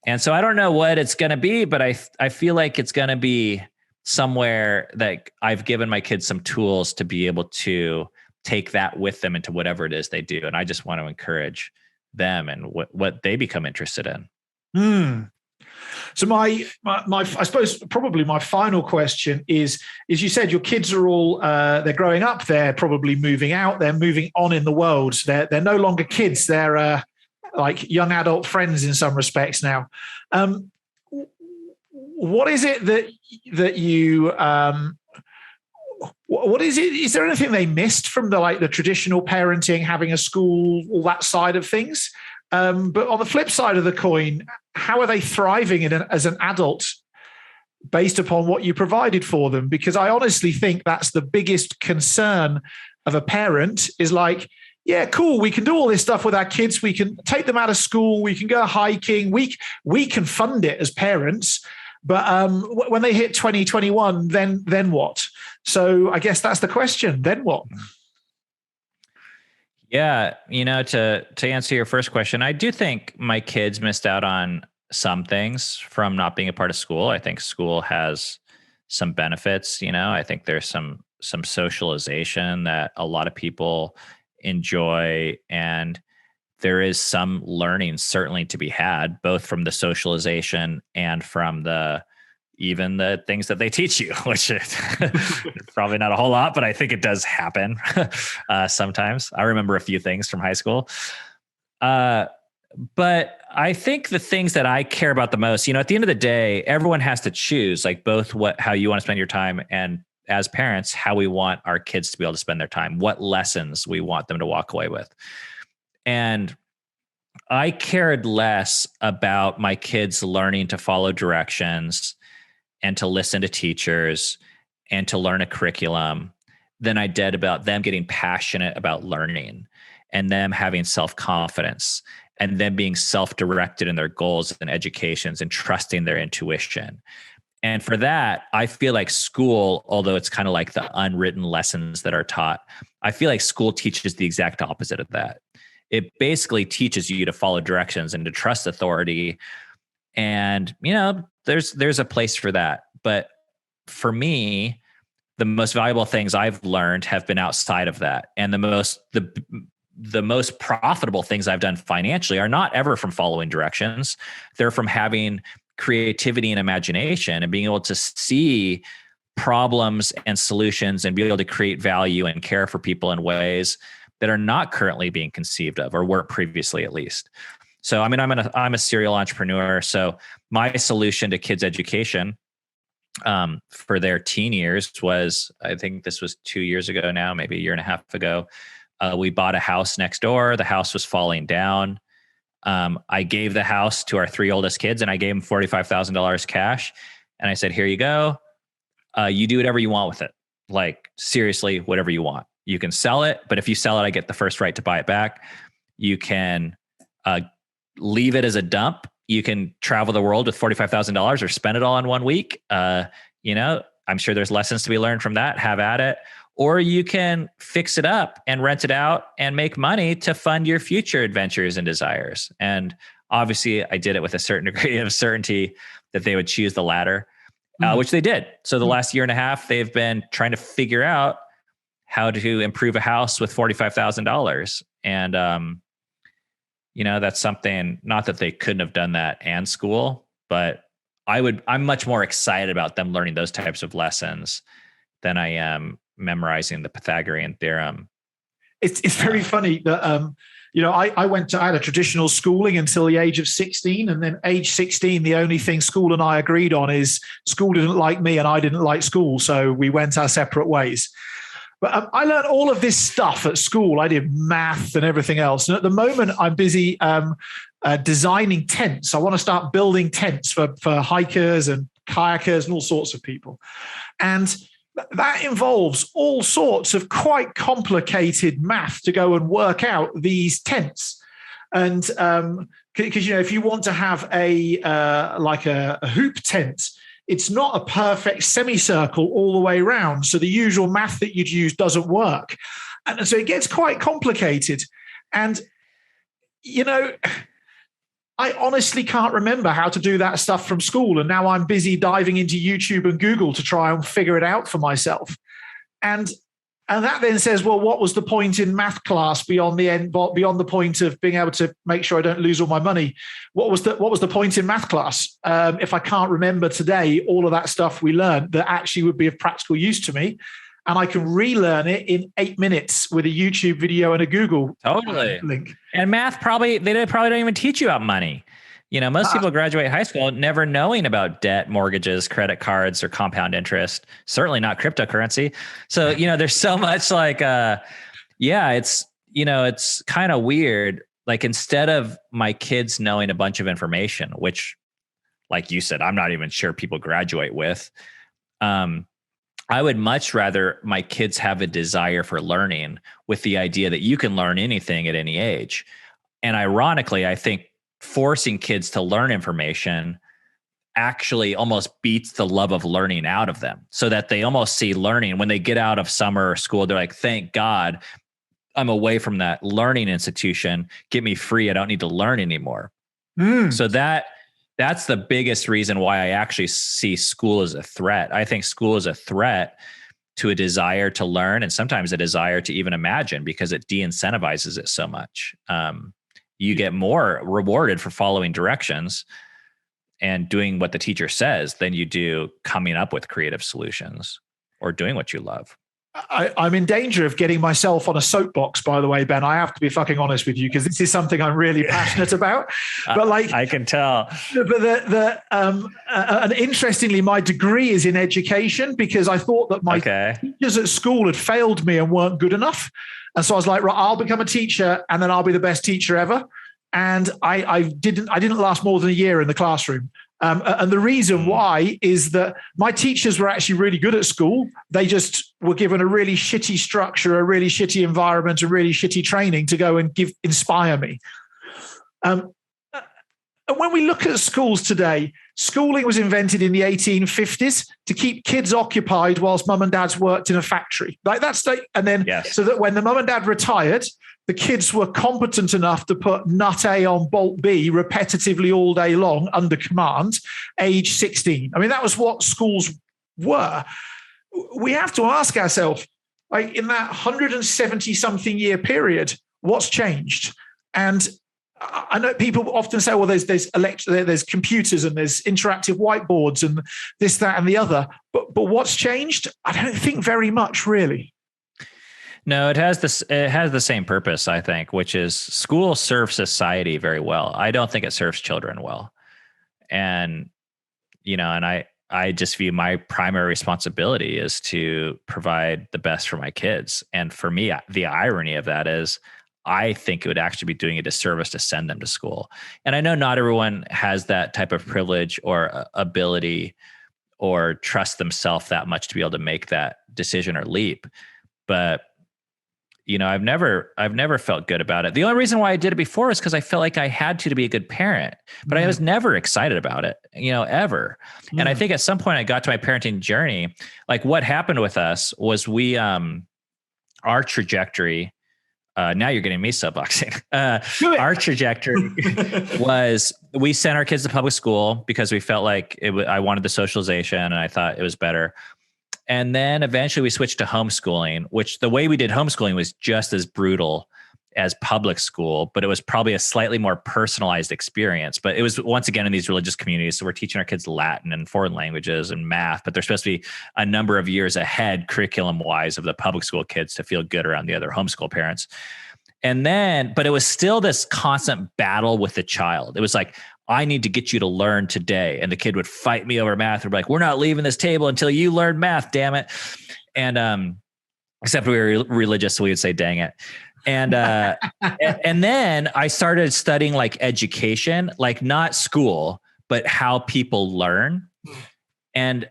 Speaker 1: And so I don't know what it's going to be, but I feel like it's going to be somewhere that I've given my kids some tools to be able to take that with them into whatever it is they do. And I just want to encourage them and what they become interested in.
Speaker 2: So my I suppose probably my final question is you said your kids are all they're growing up, they're probably moving out, they're moving on in the world. They're no longer kids, they're like young adult friends in some respects now. What is it that you what is it? Is there anything they missed from the traditional parenting, having a school, all that side of things? But on the flip side of the coin, how are they thriving as an adult based upon what you provided for them? Because I honestly think that's the biggest concern of a parent is like, yeah, cool, we can do all this stuff with our kids. We can take them out of school. We can go hiking. We can fund it as parents. But when they hit 2021, then what? So I guess that's the question. Then what?
Speaker 1: Yeah, to answer your first question, I do think my kids missed out on some things from not being a part of school. I think school has some benefits. I think there's some socialization that a lot of people enjoy, and there is some learning certainly to be had, both from the socialization and from even the things that they teach you, which is probably not a whole lot, but I think it does happen sometimes. I remember a few things from high school. But I think the things that I care about the most, at the end of the day, everyone has to choose both how you want to spend your time and as parents, how we want our kids to be able to spend their time, what lessons we want them to walk away with. And I cared less about my kids learning to follow directions and to listen to teachers and to learn a curriculum than I did about them getting passionate about learning and them having self-confidence and them being self-directed in their goals and educations and trusting their intuition. And for that, I feel like school, although it's kind of like the unwritten lessons that are taught, I feel like school teaches the exact opposite of that. It basically teaches you to follow directions and to trust authority. And, there's a place for that. But for me, the most valuable things I've learned have been outside of that. And the most profitable things I've done financially are not ever from following directions. They're from having creativity and imagination and being able to see problems and solutions and be able to create value and care for people in ways that are not currently being conceived of or weren't previously, at least. So, I'm a serial entrepreneur. So my solution to kids' education for their teen years was, I think this was 2 years ago now, maybe a year and a half ago. We bought a house next door. The house was falling down. I gave the house to our 3 oldest kids and I gave them $45,000 cash. And I said, here you go. You do whatever you want with it. Like seriously, whatever you want. You can sell it, but if you sell it, I get the first right to buy it back. You can leave it as a dump. You can travel the world with $45,000 or spend it all in 1 week. I'm sure there's lessons to be learned from that. Have at it. Or you can fix it up and rent it out and make money to fund your future adventures and desires. And obviously I did it with a certain degree of certainty that they would choose the latter, which they did. So the last year and a half, they've been trying to figure out how to improve a house with $45,000. And, that's something, not that they couldn't have done that and school, but I'm much more excited about them learning those types of lessons than I am memorizing the Pythagorean theorem.
Speaker 2: It's very funny that, I had a traditional schooling until the age of 16. And then age 16, the only thing school and I agreed on is school didn't like me and I didn't like school. So we went our separate ways. But I learned all of this stuff at school. I did math and everything else. And at the moment, I'm busy designing tents. I want to start building tents for hikers and kayakers and all sorts of people. And that involves all sorts of quite complicated math to go and work out these tents. And because, if you want to have a hoop tent, it's not a perfect semicircle all the way around. So the usual math that you'd use doesn't work. And so it gets quite complicated. And, I honestly can't remember how to do that stuff from school. And now I'm busy diving into YouTube and Google to try and figure it out for myself. And And that then says, well, what was the point in math class beyond the point of being able to make sure I don't lose all my money? What was the point in math class? If I can't remember today all of that stuff we learned that actually would be of practical use to me, and I can relearn it in 8 minutes with a YouTube video and a Google link.
Speaker 1: And math probably don't even teach you about money. Most people graduate high school never knowing about debt, mortgages, credit cards, or compound interest, certainly not cryptocurrency. So, there's so much it's kind of weird. Like, instead of my kids knowing a bunch of information, which, like you said, I'm not even sure people graduate with, I would much rather my kids have a desire for learning, with the idea that you can learn anything at any age. And ironically, I think forcing kids to learn information actually almost beats the love of learning out of them, so that they almost see learning when they get out of summer or school. They're like, thank God I'm away from that learning institution. Get me free. I don't need to learn anymore. So that's the biggest reason why I actually see school as a threat. I think school is a threat to a desire to learn, and sometimes a desire to even imagine, because it de-incentivizes it so much. You get more rewarded for following directions and doing what the teacher says than you do coming up with creative solutions or doing what you love.
Speaker 2: I'm in danger of getting myself on a soapbox, by the way, Ben. I have to be fucking honest with you, because this is something I'm really passionate about. But
Speaker 1: I can tell.
Speaker 2: But and interestingly, my degree is in education, because I thought that my teachers at school had failed me and weren't good enough. And so I was like, right, I'll become a teacher, and then I'll be the best teacher ever. And I didn't last more than a year in the classroom. And the reason why is that my teachers were actually really good at school. They just were given a really shitty structure, a really shitty environment, a really shitty training to go and inspire me. And when we look at schools today, schooling was invented in the 1850s to keep kids occupied whilst mum and dads worked in a factory. So that when the mum and dad retired, the kids were competent enough to put nut A on bolt B repetitively all day long under command, age 16. I mean, that was what schools were. We have to ask ourselves, like, in that 170-something year period, what's changed? And I know people often say, well, there's computers and there's interactive whiteboards and this, that, and the other. But what's changed? I don't think very much, really.
Speaker 1: No, it has the same purpose, I think, which is school serves society very well. I don't think it serves children well. And, I just view my primary responsibility is to provide the best for my kids. And for me, the irony of that is I think it would actually be doing a disservice to send them to school. And I know not everyone has that type of privilege or ability or trust themselves that much to be able to make that decision or leap. But I've never felt good about it. The only reason why I did it before is because I felt like I had to be a good parent, but I was never excited about it, ever. And I think at some point I got to my parenting journey. Like, what happened with us was our trajectory, now you're getting me soapboxing. Our trajectory was we sent our kids to public school because we felt like I wanted the socialization and I thought it was better. And then eventually we switched to homeschooling, which the way we did homeschooling was just as brutal as public school, but it was probably a slightly more personalized experience. But it was, once again, in these religious communities. So we're teaching our kids Latin and foreign languages and math, but they're supposed to be a number of years ahead curriculum wise of the public school kids to feel good around the other homeschool parents. And then, but it was still this constant battle with the child. It was like, I need to get you to learn today. And the kid would fight me over math. They'd be like, we're not leaving this table until you learn math, damn it. And except we were religious, so we would say, dang it. And and then I started studying like education, like not school, but how people learn. And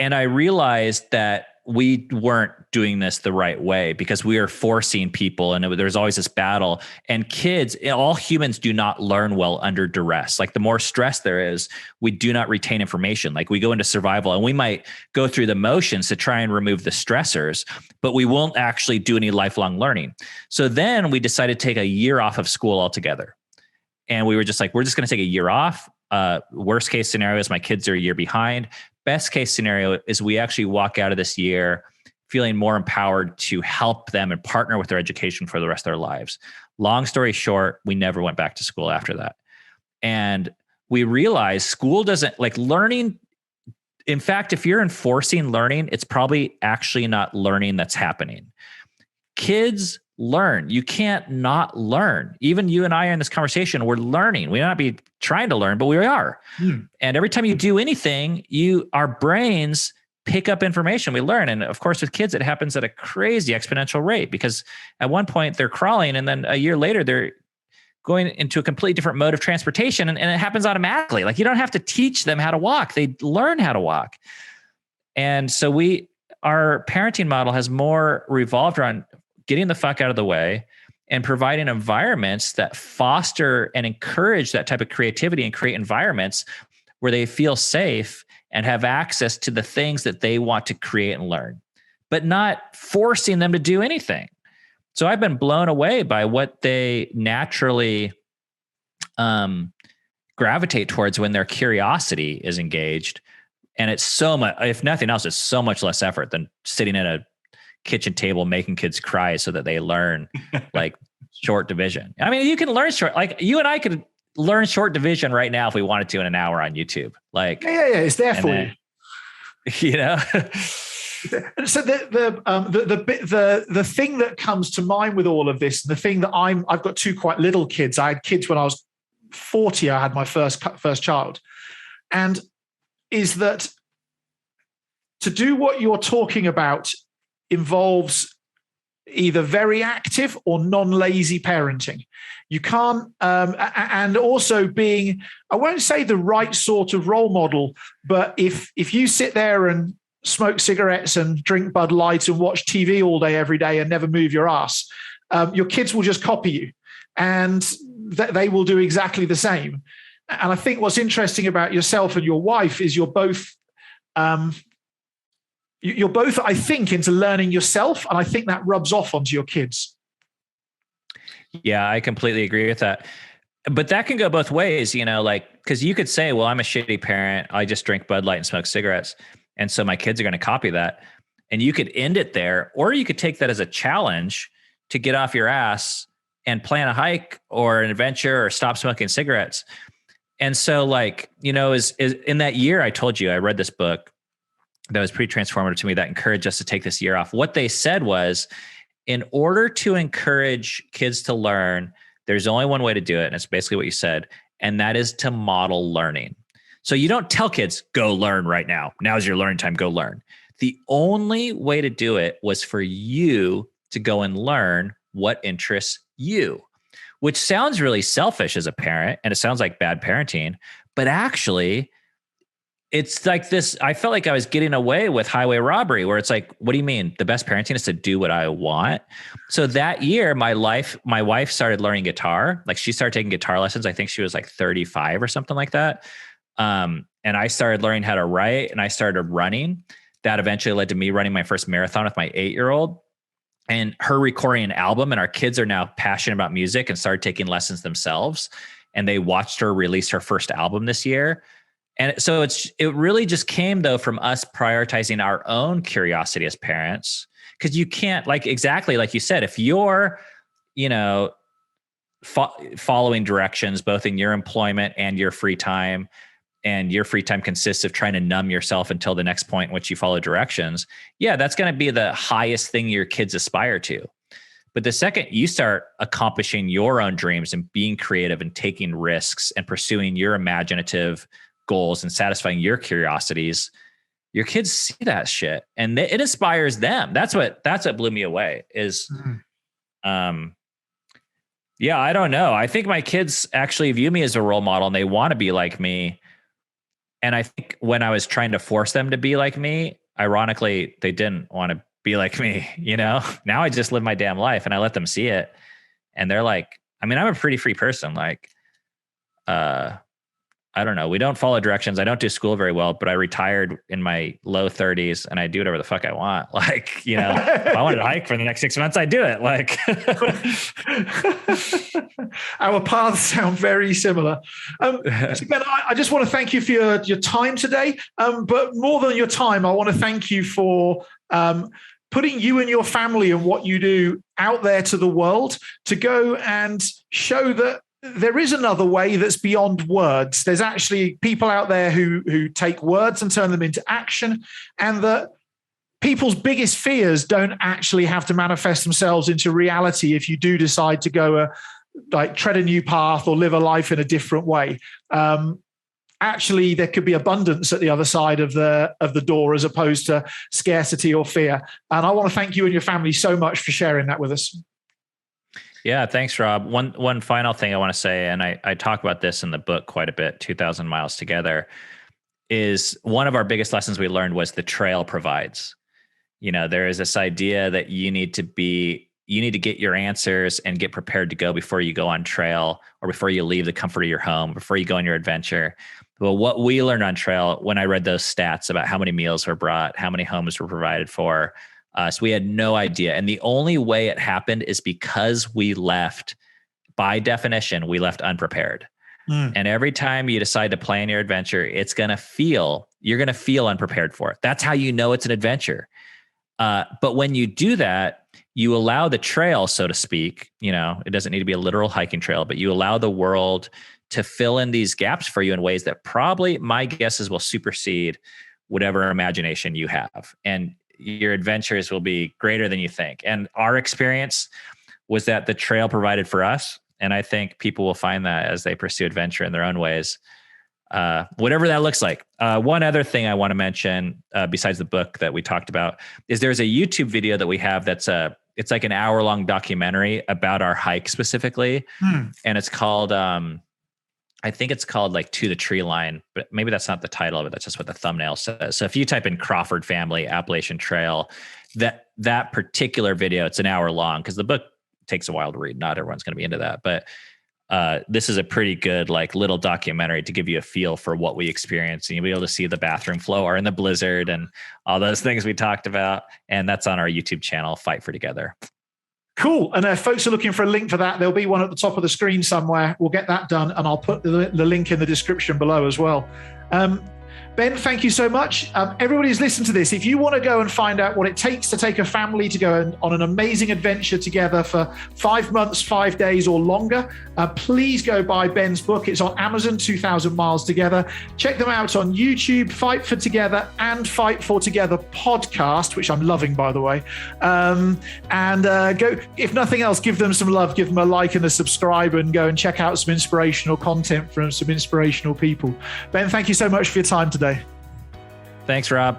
Speaker 1: I realized that we weren't doing this the right way because we are forcing people, and there's always this battle. And kids, all humans do not learn well under duress. Like, the more stress there is, we do not retain information. Like, we go into survival and we might go through the motions to try and remove the stressors, but we won't actually do any lifelong learning. So then we decided to take a year off of school altogether. And we were just like, we're just going to take a year off. Worst case scenario is my kids are a year behind. Best case scenario is we actually walk out of this year feeling more empowered to help them and partner with their education for the rest of their lives. Long story short, we never went back to school after that. And we realized school doesn't like learning. In fact, if you're enforcing learning, it's probably actually not learning that's happening. Kids learn. You can't not learn. Even you and I are in this conversation, we're learning. We may not be trying to learn, but we are. And every time you do anything, our brains pick up information. We learn. And of course, with kids, it happens at a crazy exponential rate, because at one point they're crawling, and then a year later, they're going into a completely different mode of transportation, and it happens automatically. Like, you don't have to teach them how to walk. They learn how to walk. And so our parenting model has more revolved around getting the fuck out of the way and providing environments that foster and encourage that type of creativity, and create environments where they feel safe and have access to the things that they want to create and learn, but not forcing them to do anything. So I've been blown away by what they naturally gravitate towards when their curiosity is engaged. And it's so much, if nothing else, it's so much less effort than sitting at a kitchen table making kids cry so that they learn like short division. I mean, you can learn short, like you and I could learn short division right now if we wanted to in an hour on YouTube. Like,
Speaker 2: yeah, it's there for you.
Speaker 1: You know.
Speaker 2: So the thing that comes to mind with all of this, the thing that I've got two quite little kids. I had kids when I was 40. I had my first child, and is that to do what you're talking about involves either very active or non-lazy parenting. You can't, and also being, I won't say the right sort of role model, but if you sit there and smoke cigarettes and drink Bud Light and watch TV all day, every day, and never move your ass, your kids will just copy you, and they will do exactly the same. And I think what's interesting about yourself and your wife is you're both, I think, into learning yourself. And I think that rubs off onto your kids.
Speaker 1: Yeah, I completely agree with that. But that can go both ways, you know, like, because you could say, well, I'm a shitty parent. I just drink Bud Light and smoke cigarettes, and so my kids are going to copy that. And you could end it there, or you could take that as a challenge to get off your ass and plan a hike or an adventure or stop smoking cigarettes. And so, like, you know, is in that year I told you, I read this book that was pretty transformative to me that encouraged us to take this year off. What they said was, in order to encourage kids to learn, there's only one way to do it. And it's basically what you said. And that is to model learning. So you don't tell kids, go learn right now. Now's your learning time, go learn. The only way to do it was for you to go and learn what interests you, which sounds really selfish as a parent. And it sounds like bad parenting, but actually it's like this. I felt like I was getting away with highway robbery, where it's like, what do you mean? The best parenting is to do what I want. So that year, my wife started learning guitar. Like, she started taking guitar lessons. I think she was like 35 or something like that. And I started learning how to write, and I started running. That eventually led to me running my first marathon with my 8-year-old, and her recording an album. And our kids are now passionate about music and started taking lessons themselves. And they watched her release her first album this year. And so it really just came, though, from us prioritizing our own curiosity as parents. Because you can't, like, exactly like you said, if you're, you know, following directions, both in your employment and your free time, and your free time consists of trying to numb yourself until the next point in which you follow directions, yeah, that's going to be the highest thing your kids aspire to. But the second you start accomplishing your own dreams and being creative and taking risks and pursuing your imaginative goals and satisfying your curiosities, your kids see that shit, and it inspires them. That's what blew me away is, yeah, I don't know. I think my kids actually view me as a role model, and they want to be like me. And I think when I was trying to force them to be like me, ironically, they didn't want to be like me, you know? Now I just live my damn life and I let them see it. And they're like, I mean, I'm a pretty free person. Like, I don't know. We don't follow directions. I don't do school very well, but I retired in my low 30s and I do whatever the fuck I want. Like, you know, if I wanted to hike for the next 6 months, I'd do it. Like,
Speaker 2: our paths sound very similar. So Ben, I just want to thank you for your time today. But more than your time, I want to thank you for putting you and your family and what you do out there to the world to go and show that there is another way that's beyond words. There's actually people out there who take words and turn them into action, and that people's biggest fears don't actually have to manifest themselves into reality if you do decide to go tread a new path or live a life in a different way. Actually, there could be abundance at the other side of the door as opposed to scarcity or fear. And I want to thank you and your family so much for sharing that with us.
Speaker 1: Yeah, thanks, Rob. One final thing I want to say, and I talk about this in the book quite a bit, 2,000 Miles Together, is one of our biggest lessons we learned was the trail provides. There is this idea that you need to get your answers and get prepared to go before you go on trail or before you leave the comfort of your home, before you go on your adventure. Well, what we learned on trail, when I read those stats about how many meals were brought, how many homes were provided for us, we had no idea. And the only way it happened is because we left, by definition, we left unprepared. And every time you decide to plan your adventure, you're going to feel unprepared for it. That's how you know it's an adventure. But when you do that, you allow the trail, so to speak, it doesn't need to be a literal hiking trail, but you allow the world to fill in these gaps for you in ways that probably, my guess is, will supersede whatever imagination you have. And your adventures will be greater than you think. And our experience was that the trail provided for us. And I think people will find that as they pursue adventure in their own ways, whatever that looks like. One other thing I want to mention, besides the book that we talked about, is there's a YouTube video that we have it's like an hour-long documentary about our hike specifically. And it's called, I think it's called like To the Tree Line, but maybe that's not the title of it. That's just what the thumbnail says. So if you type in Crawford family, Appalachian Trail, that particular video, it's an hour long because the book takes a while to read. Not everyone's going to be into that, but this is a pretty good little documentary to give you a feel for what we experienced, and you'll be able to see the bathroom floor in the blizzard and all those things we talked about. And that's on our YouTube channel, Fight for Together.
Speaker 2: Cool. And if folks are looking for a link for that, there'll be one at the top of the screen somewhere. We'll get that done, and I'll put the link in the description below as well. Ben, thank you so much. Everybody who's listened to this, if you want to go and find out what it takes to take a family to go on an amazing adventure together for 5 months, 5 days or longer, please go buy Ben's book. It's on Amazon, 2,000 Miles Together. Check them out on YouTube, Fight for Together and Fight for Together podcast, which I'm loving, by the way. Go, if nothing else, give them some love, give them a like and a subscribe, and go and check out some inspirational content from some inspirational people. Ben, thank you so much for your time today.
Speaker 1: Thanks, Rob.